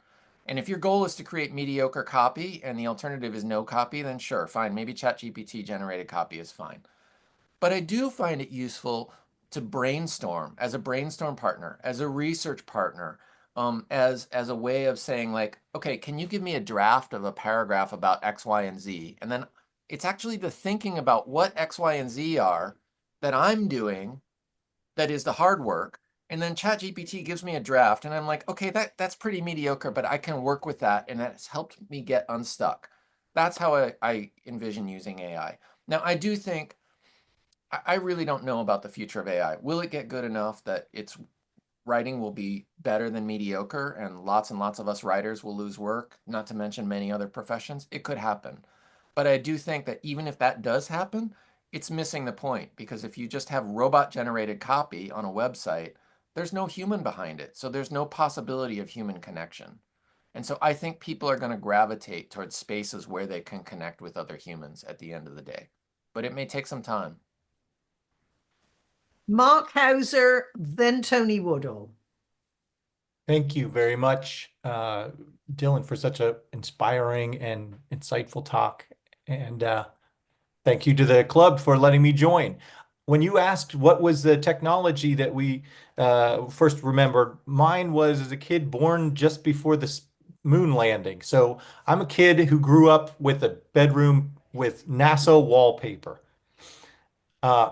And if your goal is to create mediocre copy and the alternative is no copy, then sure, fine. Maybe ChatGPT generated copy is fine. But I do find it useful to brainstorm as a brainstorm partner, as a research partner, as a way of saying like, okay, can you give me a draft of a paragraph about X, Y, and Z? And then it's actually the thinking about what X, Y, and Z are that I'm doing that is the hard work. And then ChatGPT gives me a draft and I'm like, okay, that's pretty mediocre, but I can work with that. And that's helped me get unstuck. That's how I envision using AI. Now, I do think, I really don't know about the future of AI. Will it get good enough that its writing will be better than mediocre and lots of us writers will lose work, not to mention many other professions? It could happen. But I do think that even if that does happen, it's missing the point because if you just have robot generated copy on a website, there's no human behind it. So there's no possibility of human connection. And so I think people are going to gravitate towards spaces where they can connect with other humans at the end of the day. But it may take some time. Mark Hauser, then Tony Woodall. Thank you very much, Dylan, for such an inspiring and insightful talk. And thank you to the club for letting me join. When you asked what was the technology that we first remembered, mine was as a kid born just before the moon landing. So I'm a kid who grew up with a bedroom with NASA wallpaper.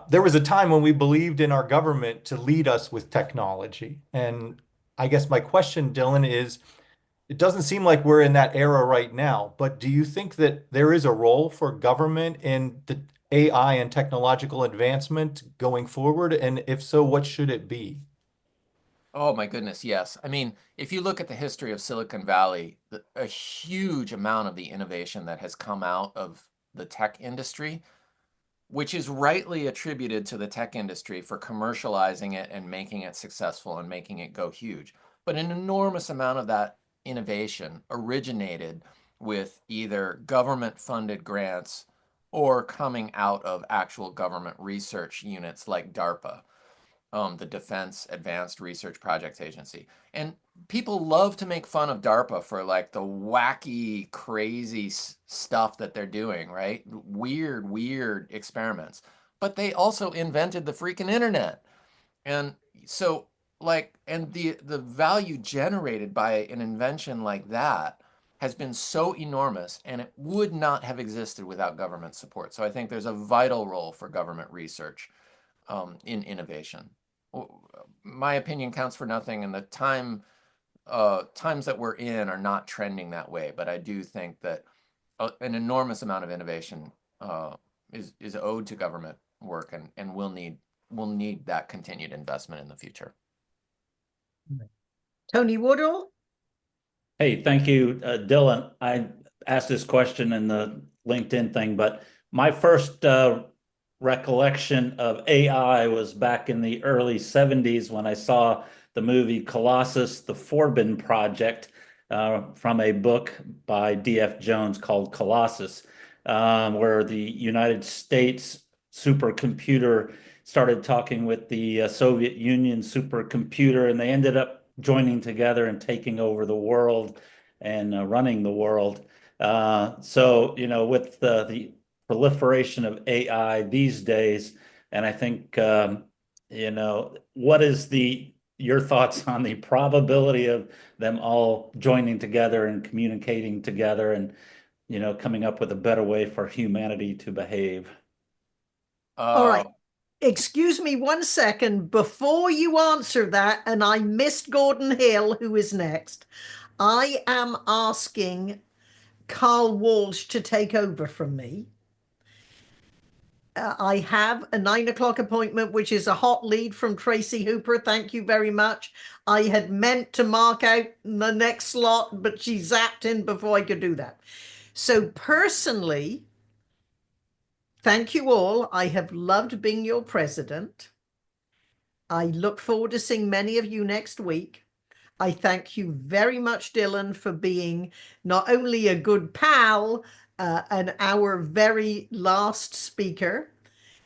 There was a time when we believed in our government to lead us with technology. And I guess my question, Dylan, is it doesn't seem like we're in that era right now, but do you think that there is a role for government in the AI and technological advancement going forward? And if so, what should it be? Oh my goodness, yes. I mean, if you look at the history of Silicon Valley, a huge amount of the innovation that has come out of the tech industry, which is rightly attributed to the tech industry for commercializing it and making it successful and making it go huge. But an enormous amount of that innovation originated with either government-funded grants or coming out of actual government research units like DARPA, the Defense Advanced Research Projects Agency. And people love to make fun of DARPA for like the wacky, crazy stuff that they're doing, right? Weird experiments. But they also invented the freaking internet. And so like, and the value generated by an invention like that has been so enormous and it would not have existed without government support. So I think there's a vital role for government research in innovation. My opinion counts for nothing, and the times that we're in are not trending that way. But I do think that an enormous amount of innovation is owed to government work, and we'll need that continued investment in the future. Tony Woodall. Hey, thank you, Dylan. I asked this question in the LinkedIn thing, but my first recollection of AI was back in the early 70s when I saw the movie Colossus, the Forbin Project, from a book by D.F. Jones called Colossus, where the United States supercomputer started talking with the Soviet Union supercomputer, and they ended up joining together and taking over the world and running the world. So, you know, with the proliferation of AI these days, and I think, you know, what is your thoughts on the probability of them all joining together and communicating together and, you know, coming up with a better way for humanity to behave? All right. Excuse me 1 second before you answer that, and I missed Gordon Hill, who is next. I am asking Carl Walsh to take over from me. I have a 9 o'clock appointment, which is a hot lead from Tracy Hooper. Thank you very much. I had meant to mark out the next slot, but she zapped in before I could do that. So personally, thank you all. I have loved being your president. I look forward to seeing many of you next week. I thank you very much, Dylan, for being not only a good pal and our very last speaker.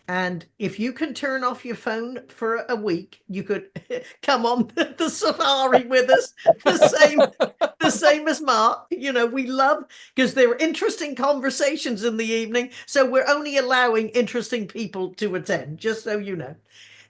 And if you can turn off your phone for a week, you could come on the safari with us. The same as Mark. You know, we love because there are interesting conversations in the evening. So we're only allowing interesting people to attend, just so you know.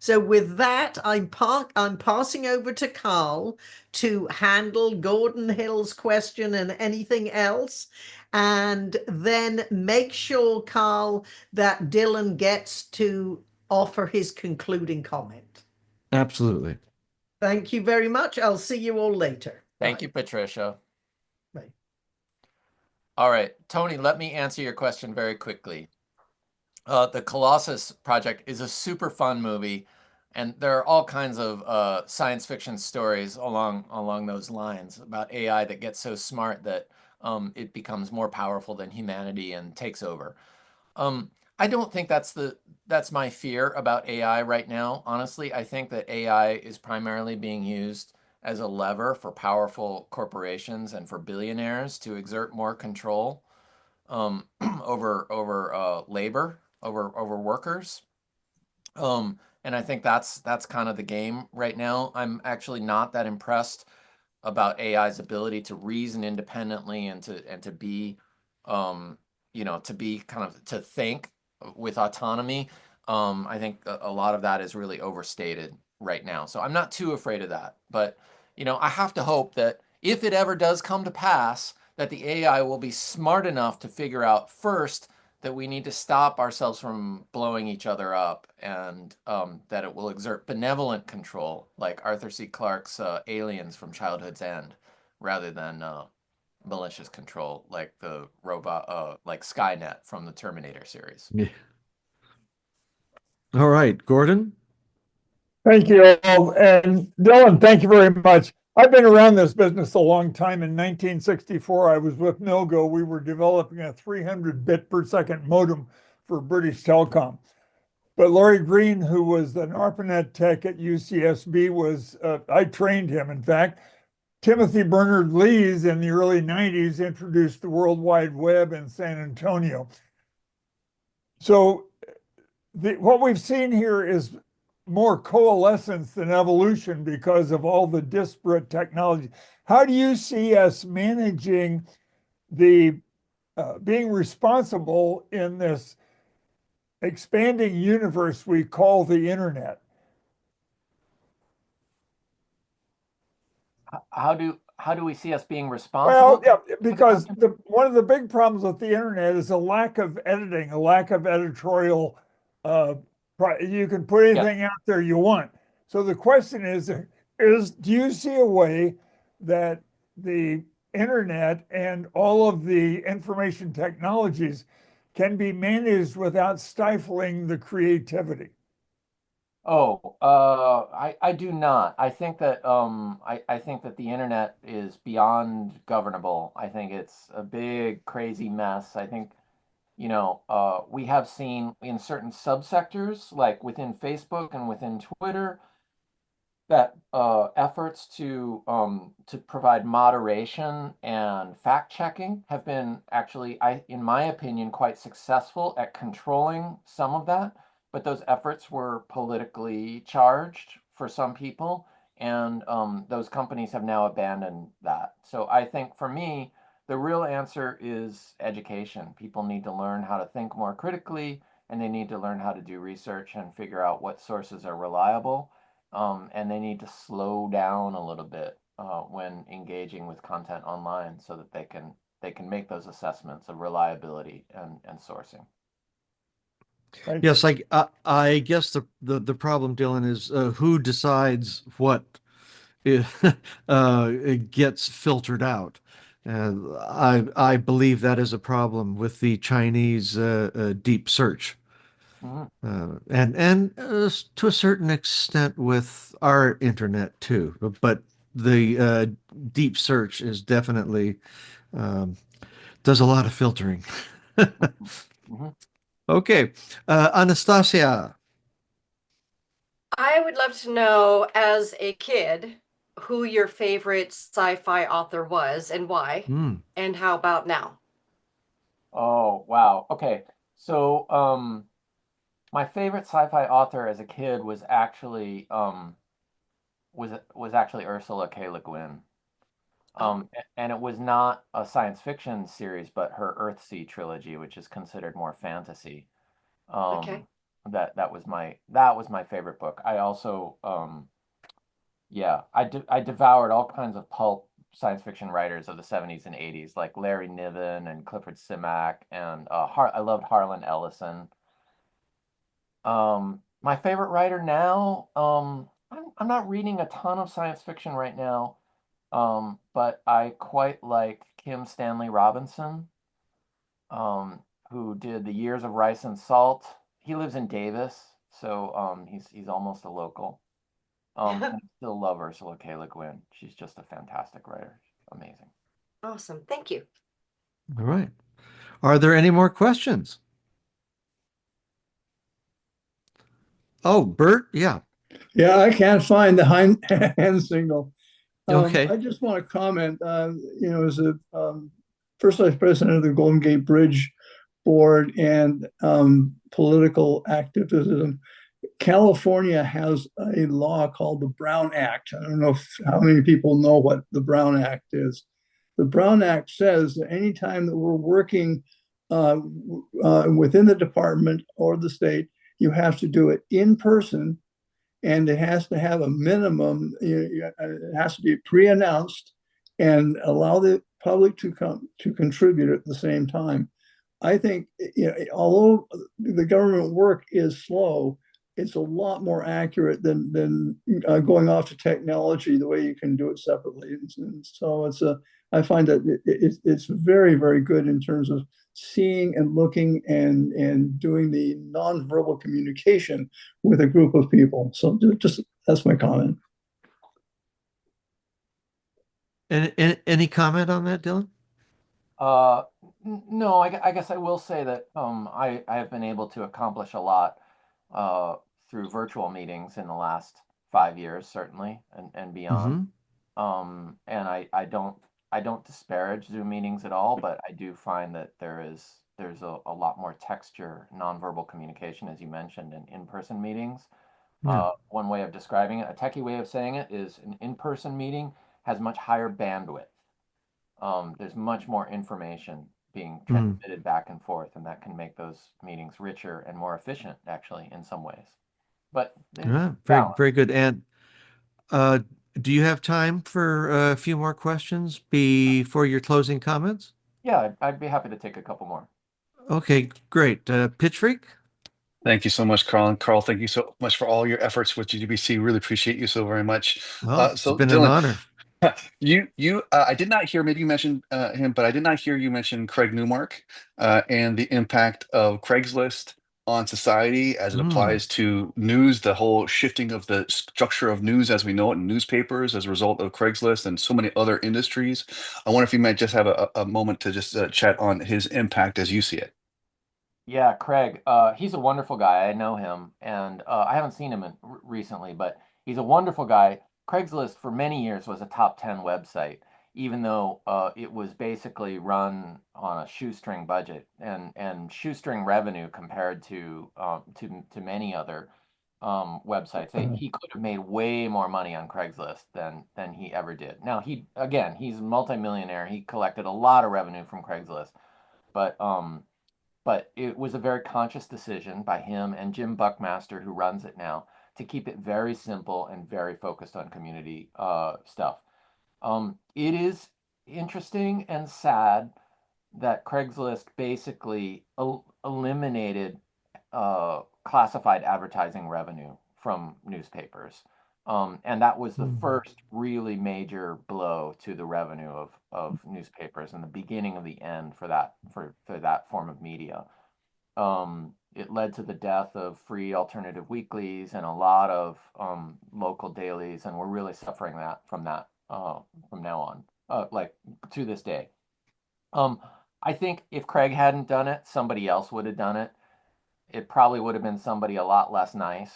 So with that, I'm passing over to Carl to handle Gordon Hill's question and anything else. And then make sure, Carl, that Dylan gets to offer his concluding comment. Absolutely. Thank you very much. I'll see you all later. Thank Bye. you, Patricia. Bye. All right, Tony, let me answer your question very quickly. The Colossus project is a super fun movie, and there are all kinds of science fiction stories along those lines about AI that gets so smart that it becomes more powerful than humanity and takes over. I don't think that's my fear about AI right now. Honestly, I think that AI is primarily being used as a lever for powerful corporations and for billionaires to exert more control over labor, over workers. And I think that's kind of the game right now. I'm actually not that impressed about AI's ability to reason independently and to be, to be kind of to think with autonomy. I think a lot of that is really overstated right now. So I'm not too afraid of that. But, I have to hope that if it ever does come to pass, that the AI will be smart enough to figure out first that we need to stop ourselves from blowing each other up, and that it will exert benevolent control, like Arthur C. Clarke's Aliens from Childhood's End, rather than malicious control, like the robot, like Skynet from the Terminator series. Yeah. All right, Gordon. Thank you all. And Dylan, thank you very much. I've been around this business a long time. In 1964, I was with Milgo. We were developing a 300 bit per second modem for British Telecom. But Laurie Green, who was an ARPANET tech at UCSB, I trained him. In fact, Timothy Berners-Lee's in the early 90s introduced the World Wide Web in San Antonio. So what we've seen here is more coalescence than evolution because of all the disparate technology. How do you see us managing the being responsible in this expanding universe we call the internet? How do we see us being responsible? Well, yeah, because one of the big problems with the internet is a lack of editing, a lack of editorial. You can put anything out there you want. So the question is, do you see a way that the internet and all of the information technologies can be managed without stifling the creativity? Oh, I do not. I think that I think that the internet is beyond governable. I think it's a big, crazy mess. I think, we have seen in certain subsectors, like within Facebook and within Twitter, that efforts to provide moderation and fact checking have been actually, in my opinion, quite successful at controlling some of that. But those efforts were politically charged for some people, and those companies have now abandoned that. So I think for me, the real answer is education. People need to learn how to think more critically, and they need to learn how to do research and figure out what sources are reliable. And they need to slow down a little bit when engaging with content online, so that they can make those assessments of reliability and sourcing. Yes, I guess the problem, Dylan, is who decides what it gets filtered out. I believe that is a problem with the Chinese deep search. And to a certain extent with our internet too, but the deep search is definitely does a lot of filtering. Okay, Anastasia. I would love to know, as a kid, who your favorite sci-fi author was and why, and how about now? Oh, wow. Okay. So, my favorite sci-fi author as a kid was actually Ursula K. Le Guin. And it was not a science fiction series, but her Earthsea trilogy, which is considered more fantasy. Okay. That was my favorite book. I also yeah, I devoured all kinds of pulp science fiction writers of the 70s and 80s, like Larry Niven and Clifford Simak, and I loved Harlan Ellison. My favorite writer now, I'm not reading a ton of science fiction right now, but I quite like Kim Stanley Robinson, who did The Years of Rice and Salt. He lives in Davis, so he's almost a local. And I still love Ursula K. Le Guin. She's just a fantastic writer. Amazing. Awesome. Thank you. All right. Are there any more questions? Oh, Bert, yeah. Yeah, I can't find the hand signal. Okay. I just want to comment, as a first vice president of the Golden Gate Bridge Board and political activism, California has a law called the Brown Act. I don't know how many people know what the Brown Act is. The Brown Act says that anytime that we're working within the department or the state, you have to do it in person, and it has to have a minimum. It has to be pre-announced and allow the public to come to contribute at the same time. I think, although the government work is slow, it's a lot more accurate than going off to technology the way you can do it separately. And so I find that it's very, very good in terms of seeing and looking and doing the nonverbal communication with a group of people. So just that's my comment. Any comment on that, Dylan? No, I guess I will say that I have been able to accomplish a lot through virtual meetings in the last 5 years, certainly, and beyond. And I don't disparage Zoom meetings at all, but I do find that there's a lot more texture, nonverbal communication, as you mentioned, in in-person meetings. One way of describing it, a techie way of saying it, is an in-person meeting has much higher bandwidth. There's much more information being transmitted back and forth, and that can make those meetings richer and more efficient, actually, in some ways. But very good. And do you have time for a few more questions before your closing comments? Yeah, I'd be happy to take a couple more. Okay, great. Pitch Freak? Thank you so much, Carl. And Carl, thank you so much for all your efforts with GDBC. Really appreciate you so very much. It's So been Dylan, an honor. I did not hear, maybe you mentioned him, but I did not hear you mention Craig Newmark and the impact of Craigslist on society as it applies to news, the whole shifting of the structure of news as we know it in newspapers as a result of Craigslist and so many other industries. I wonder if you might just have a moment to just chat on his impact as you see it. Yeah, Craig, he's a wonderful guy. I know him, and I haven't seen him recently, but he's a wonderful guy. Craigslist for many years was a top 10 website, even though it was basically run on a shoestring budget and shoestring revenue compared to many other websites. He could have made way more money on Craigslist than he ever did. Now he's a multimillionaire. He collected a lot of revenue from Craigslist, but it was a very conscious decision by him and Jim Buckmaster, who runs it now, to keep it very simple and very focused on community stuff. It is interesting and sad that Craigslist basically eliminated classified advertising revenue from newspapers. And that was the first really major blow to the revenue of newspapers and the beginning of the end for that form of media. It led to the death of free alternative weeklies and a lot of local dailies, and we're really suffering from that from now on, like to this day. I think if Craig hadn't done it, somebody else would have done it. It probably would have been somebody a lot less nice.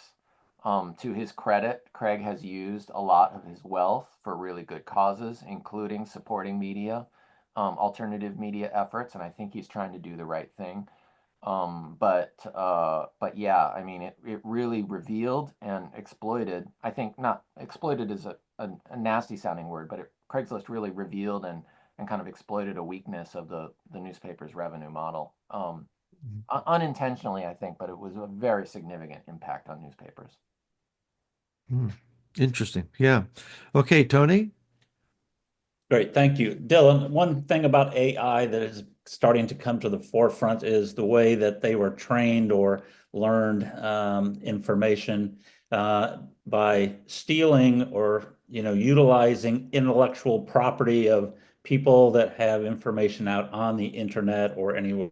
To his credit, Craig has used a lot of his wealth for really good causes, including supporting media, alternative media efforts, and I think he's trying to do the right thing. But yeah, I mean, it really revealed and exploited. I think not exploited is a nasty sounding word, but Craigslist really revealed and kind of exploited a weakness of the newspaper's revenue model. Unintentionally, I think, but it was a very significant impact on newspapers. Interesting. Yeah. Okay, Tony. Great, thank you. Dylan, one thing about AI that is starting to come to the forefront is the way that they were trained or learned information by stealing or utilizing intellectual property of people that have information out on the internet or anywhere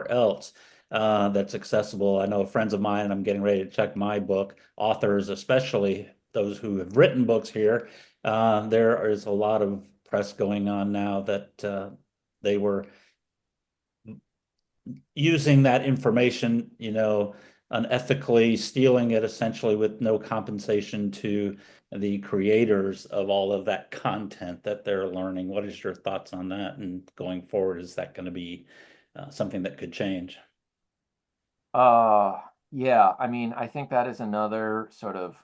else that's accessible. I know friends of mine, I'm getting ready to check my book, authors, especially those who have written books here. There is a lot of press going on now that they were using that information, unethically, stealing it essentially with no compensation to the creators of all of that content that they're learning. What is your thoughts on that? And going forward, is that going to be something that could change? Yeah, I mean, I think that is another sort of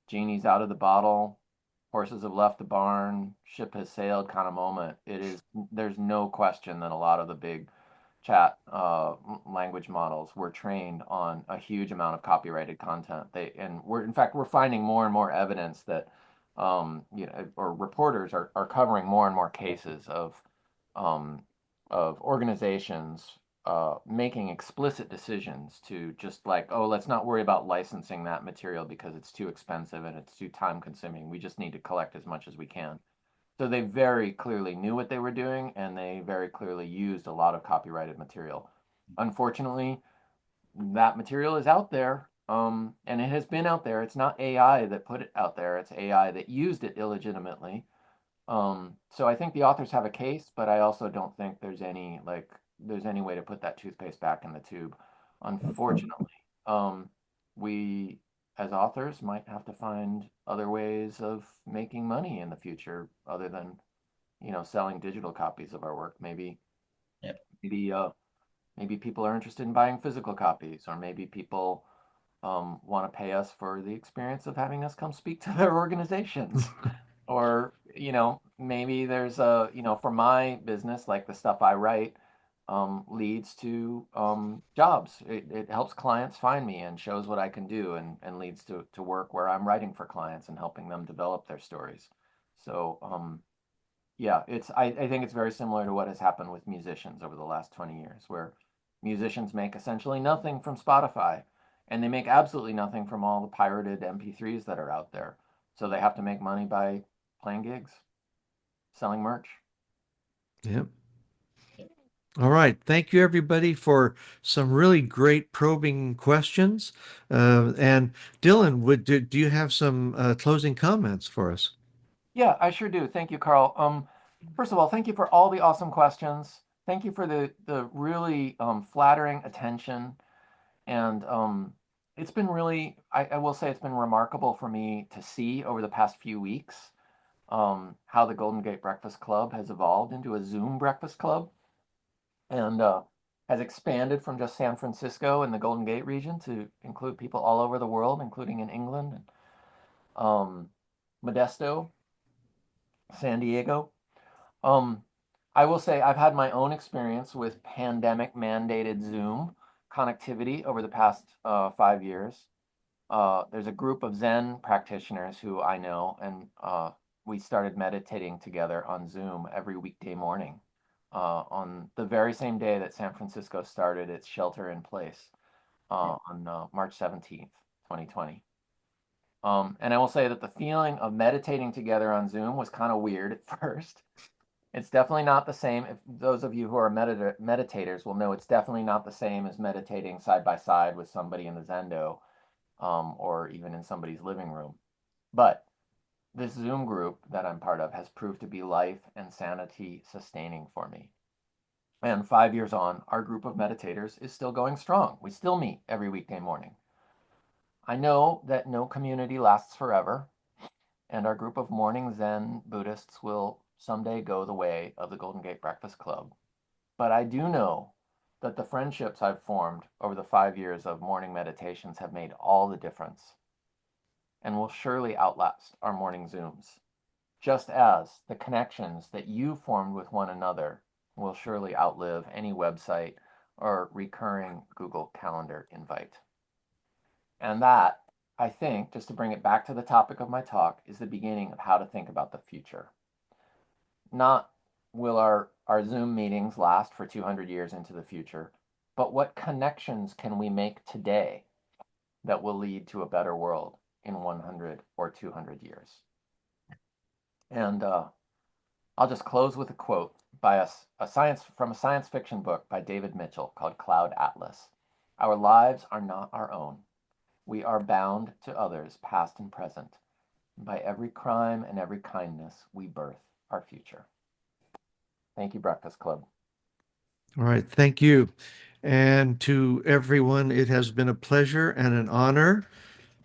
genie's out of the bottle, horses have left the barn, ship has sailed kind of moment. There's no question that a lot of the big chat language models were trained on a huge amount of copyrighted content. In fact, we're finding more and more evidence that or reporters are covering more and more cases of organizations making explicit decisions to just like, oh, let's not worry about licensing that material because it's too expensive and it's too time consuming. We just need to collect as much as we can. So they very clearly knew what they were doing, and they very clearly used a lot of copyrighted material. Unfortunately, that material is out there, and it has been out there. It's not AI that put it out there. It's AI that used it illegitimately. So I think the authors have a case, but I also don't think there's any way to put that toothpaste back in the tube. Unfortunately, we as authors might have to find other ways of making money in the future other than, selling digital copies of our work. Maybe, Yep. maybe people are interested in buying physical copies, or maybe people want to pay us for the experience of having us come speak to their organizations. Or, maybe there's for my business, like the stuff I write, leads to jobs. It helps clients find me and shows what I can do, and leads to work where I'm writing for clients and helping them develop their stories. So yeah, I think it's very similar to what has happened with musicians over the last 20 years, where musicians make essentially nothing from Spotify, and they make absolutely nothing from all the pirated MP3s that are out there. So they have to make money by playing gigs, selling merch. Yep. All right. Thank you, everybody, for some really great probing questions. And Dylan, do you have some closing comments for us? Yeah, I sure do. Thank you, Carl. First of all, thank you for all the awesome questions. Thank you for the really flattering attention. And it's been really, I will say, it's been remarkable for me to see over the past few weeks how the Golden Gate Breakfast Club has evolved into a Zoom breakfast club, and has expanded from just San Francisco and the Golden Gate region to include people all over the world, including in England, and Modesto, San Diego. I will say I've had my own experience with pandemic mandated Zoom connectivity over the past 5 years. There's a group of Zen practitioners who I know, and we started meditating together on Zoom every weekday morning on the very same day that San Francisco started its shelter in place on March 17th, 2020. And I will say that the feeling of meditating together on Zoom was kind of weird at first. It's definitely not the same. If those of you who are meditators will know, it's definitely not the same as meditating side by side with somebody in the Zendo, or even in somebody's living room. But this Zoom group that I'm part of has proved to be life and sanity sustaining for me. And 5 years on, our group of meditators is still going strong. We still meet every weekday morning. I know that no community lasts forever, and our group of morning Zen Buddhists will someday go the way of the Golden Gate Breakfast Club. But I do know that the friendships I've formed over the 5 years of morning meditations have made all the difference and will surely outlast our morning Zooms, just as the connections that you formed with one another will surely outlive any website or recurring Google Calendar invite. And that, I think, just to bring it back to the topic of my talk, is the beginning of how to think about the future. Not will our Zoom meetings last for 200 years into the future, but what connections can we make today that will lead to a better world in 100 or 200 years? And I'll just close with a quote by from a science fiction book by David Mitchell called Cloud Atlas. Our lives are not our own. We are bound to others, past and present. By every crime and every kindness, we birth our future. Thank you, Breakfast Club. All right, thank you. And to everyone, it has been a pleasure and an honor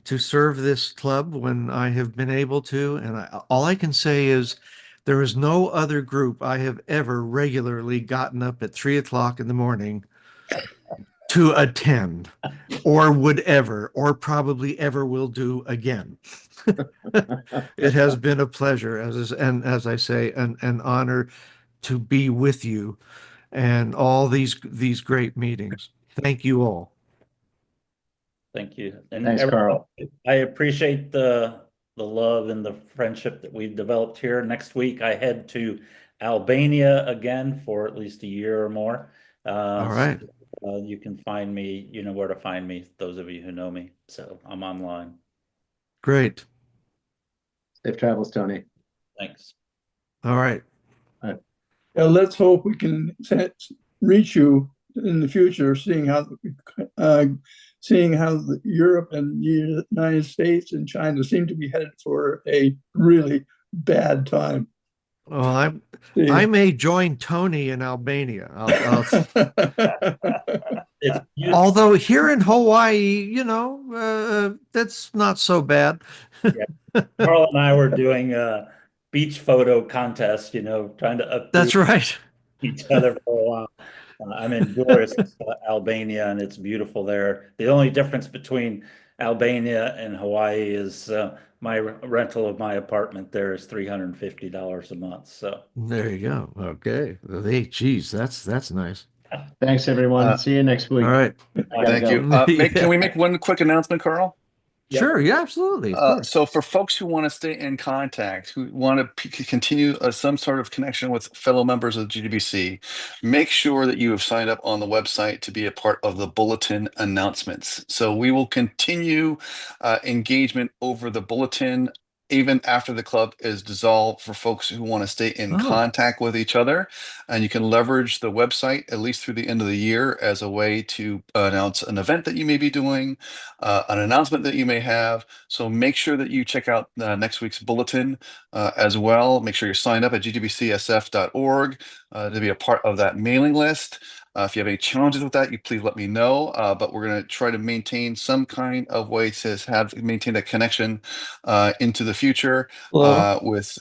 to serve this club when I have been able to. And all I can say is there is no other group I have ever regularly gotten up at 3 o'clock in the morning to attend, or would ever, or probably ever will do again. It has been a pleasure, and as I say, an honor to be with you and all these great meetings. Thank you all. Thank you. And Thanks, Carl. I appreciate the love and the friendship that we've developed here. Next week, I head to Albania again for at least a year or more. All right. So, you can find me, you know where to find me, those of you who know me. So I'm online. Great. Safe travels, Tony. Thanks. All right. Let's hope we can reach you in the future, seeing how Europe and the United States and China seem to be headed for a really bad time. Well, I may join Tony in Albania. Although here in Hawaii, that's not so bad. Yeah. Carl and I were doing a beach photo contest, trying to update That's right. each other for a while. I'm in glorious Albania, and it's beautiful there. The only difference between Albania and Hawaii is my rental of my apartment there is $350 a month. So there you go. Okay. Hey, geez, that's nice. Thanks, everyone. See you next week. All right. Thank you. Can we make one quick announcement, Carl? Yep. Sure. Yeah, absolutely. Of course. So for folks who want to stay in contact, who want to continue some sort of connection with fellow members of the GDBC, make sure that you have signed up on the website to be a part of the bulletin announcements. So we will continue engagement over the bulletin even after the club is dissolved for folks who want to stay in contact with each other. And you can leverage the website at least through the end of the year as a way to announce an event that you may be doing, an announcement that you may have. So make sure that you check out next week's bulletin as well. Make sure you're signed up at gdbcsf.org to be a part of that mailing list. If you have any challenges with that, you please let me know. But we're going to try to maintain some kind of way to maintain that connection into the future with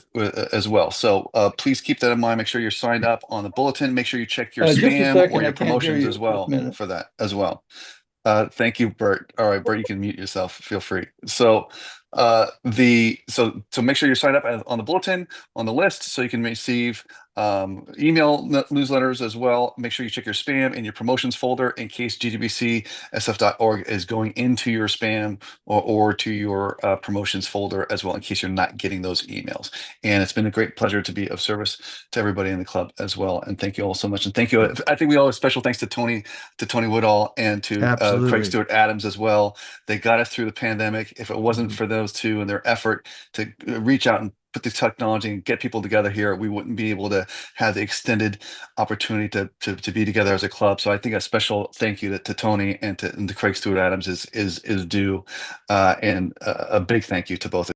as well. So please keep that in mind. Make sure you're signed up on the bulletin. Make sure you check your spam or your promotions as well for that as well. Thank you, Bert. All right, Bert, you can mute yourself. Feel free. So so make sure you're signed up on the bulletin on the list so you can receive email newsletters as well. Make sure you check your spam and your promotions folder in case gdbcsf.org is going into your spam or to your promotions folder as well, in case you're not getting those emails. And it's been a great pleasure to be of service to everybody in the club as well. And thank you all so much. And thank you. I think we owe a special thanks to Tony Woodall and to Craig Stewart Adams as well. They got us through the pandemic. If it wasn't for those two and their effort to reach out and put the technology and get people together here, we wouldn't be able to have the extended opportunity to be together as a club. So I think a special thank you to Tony and to Craig Stewart Adams is due, and a big thank you to both of you.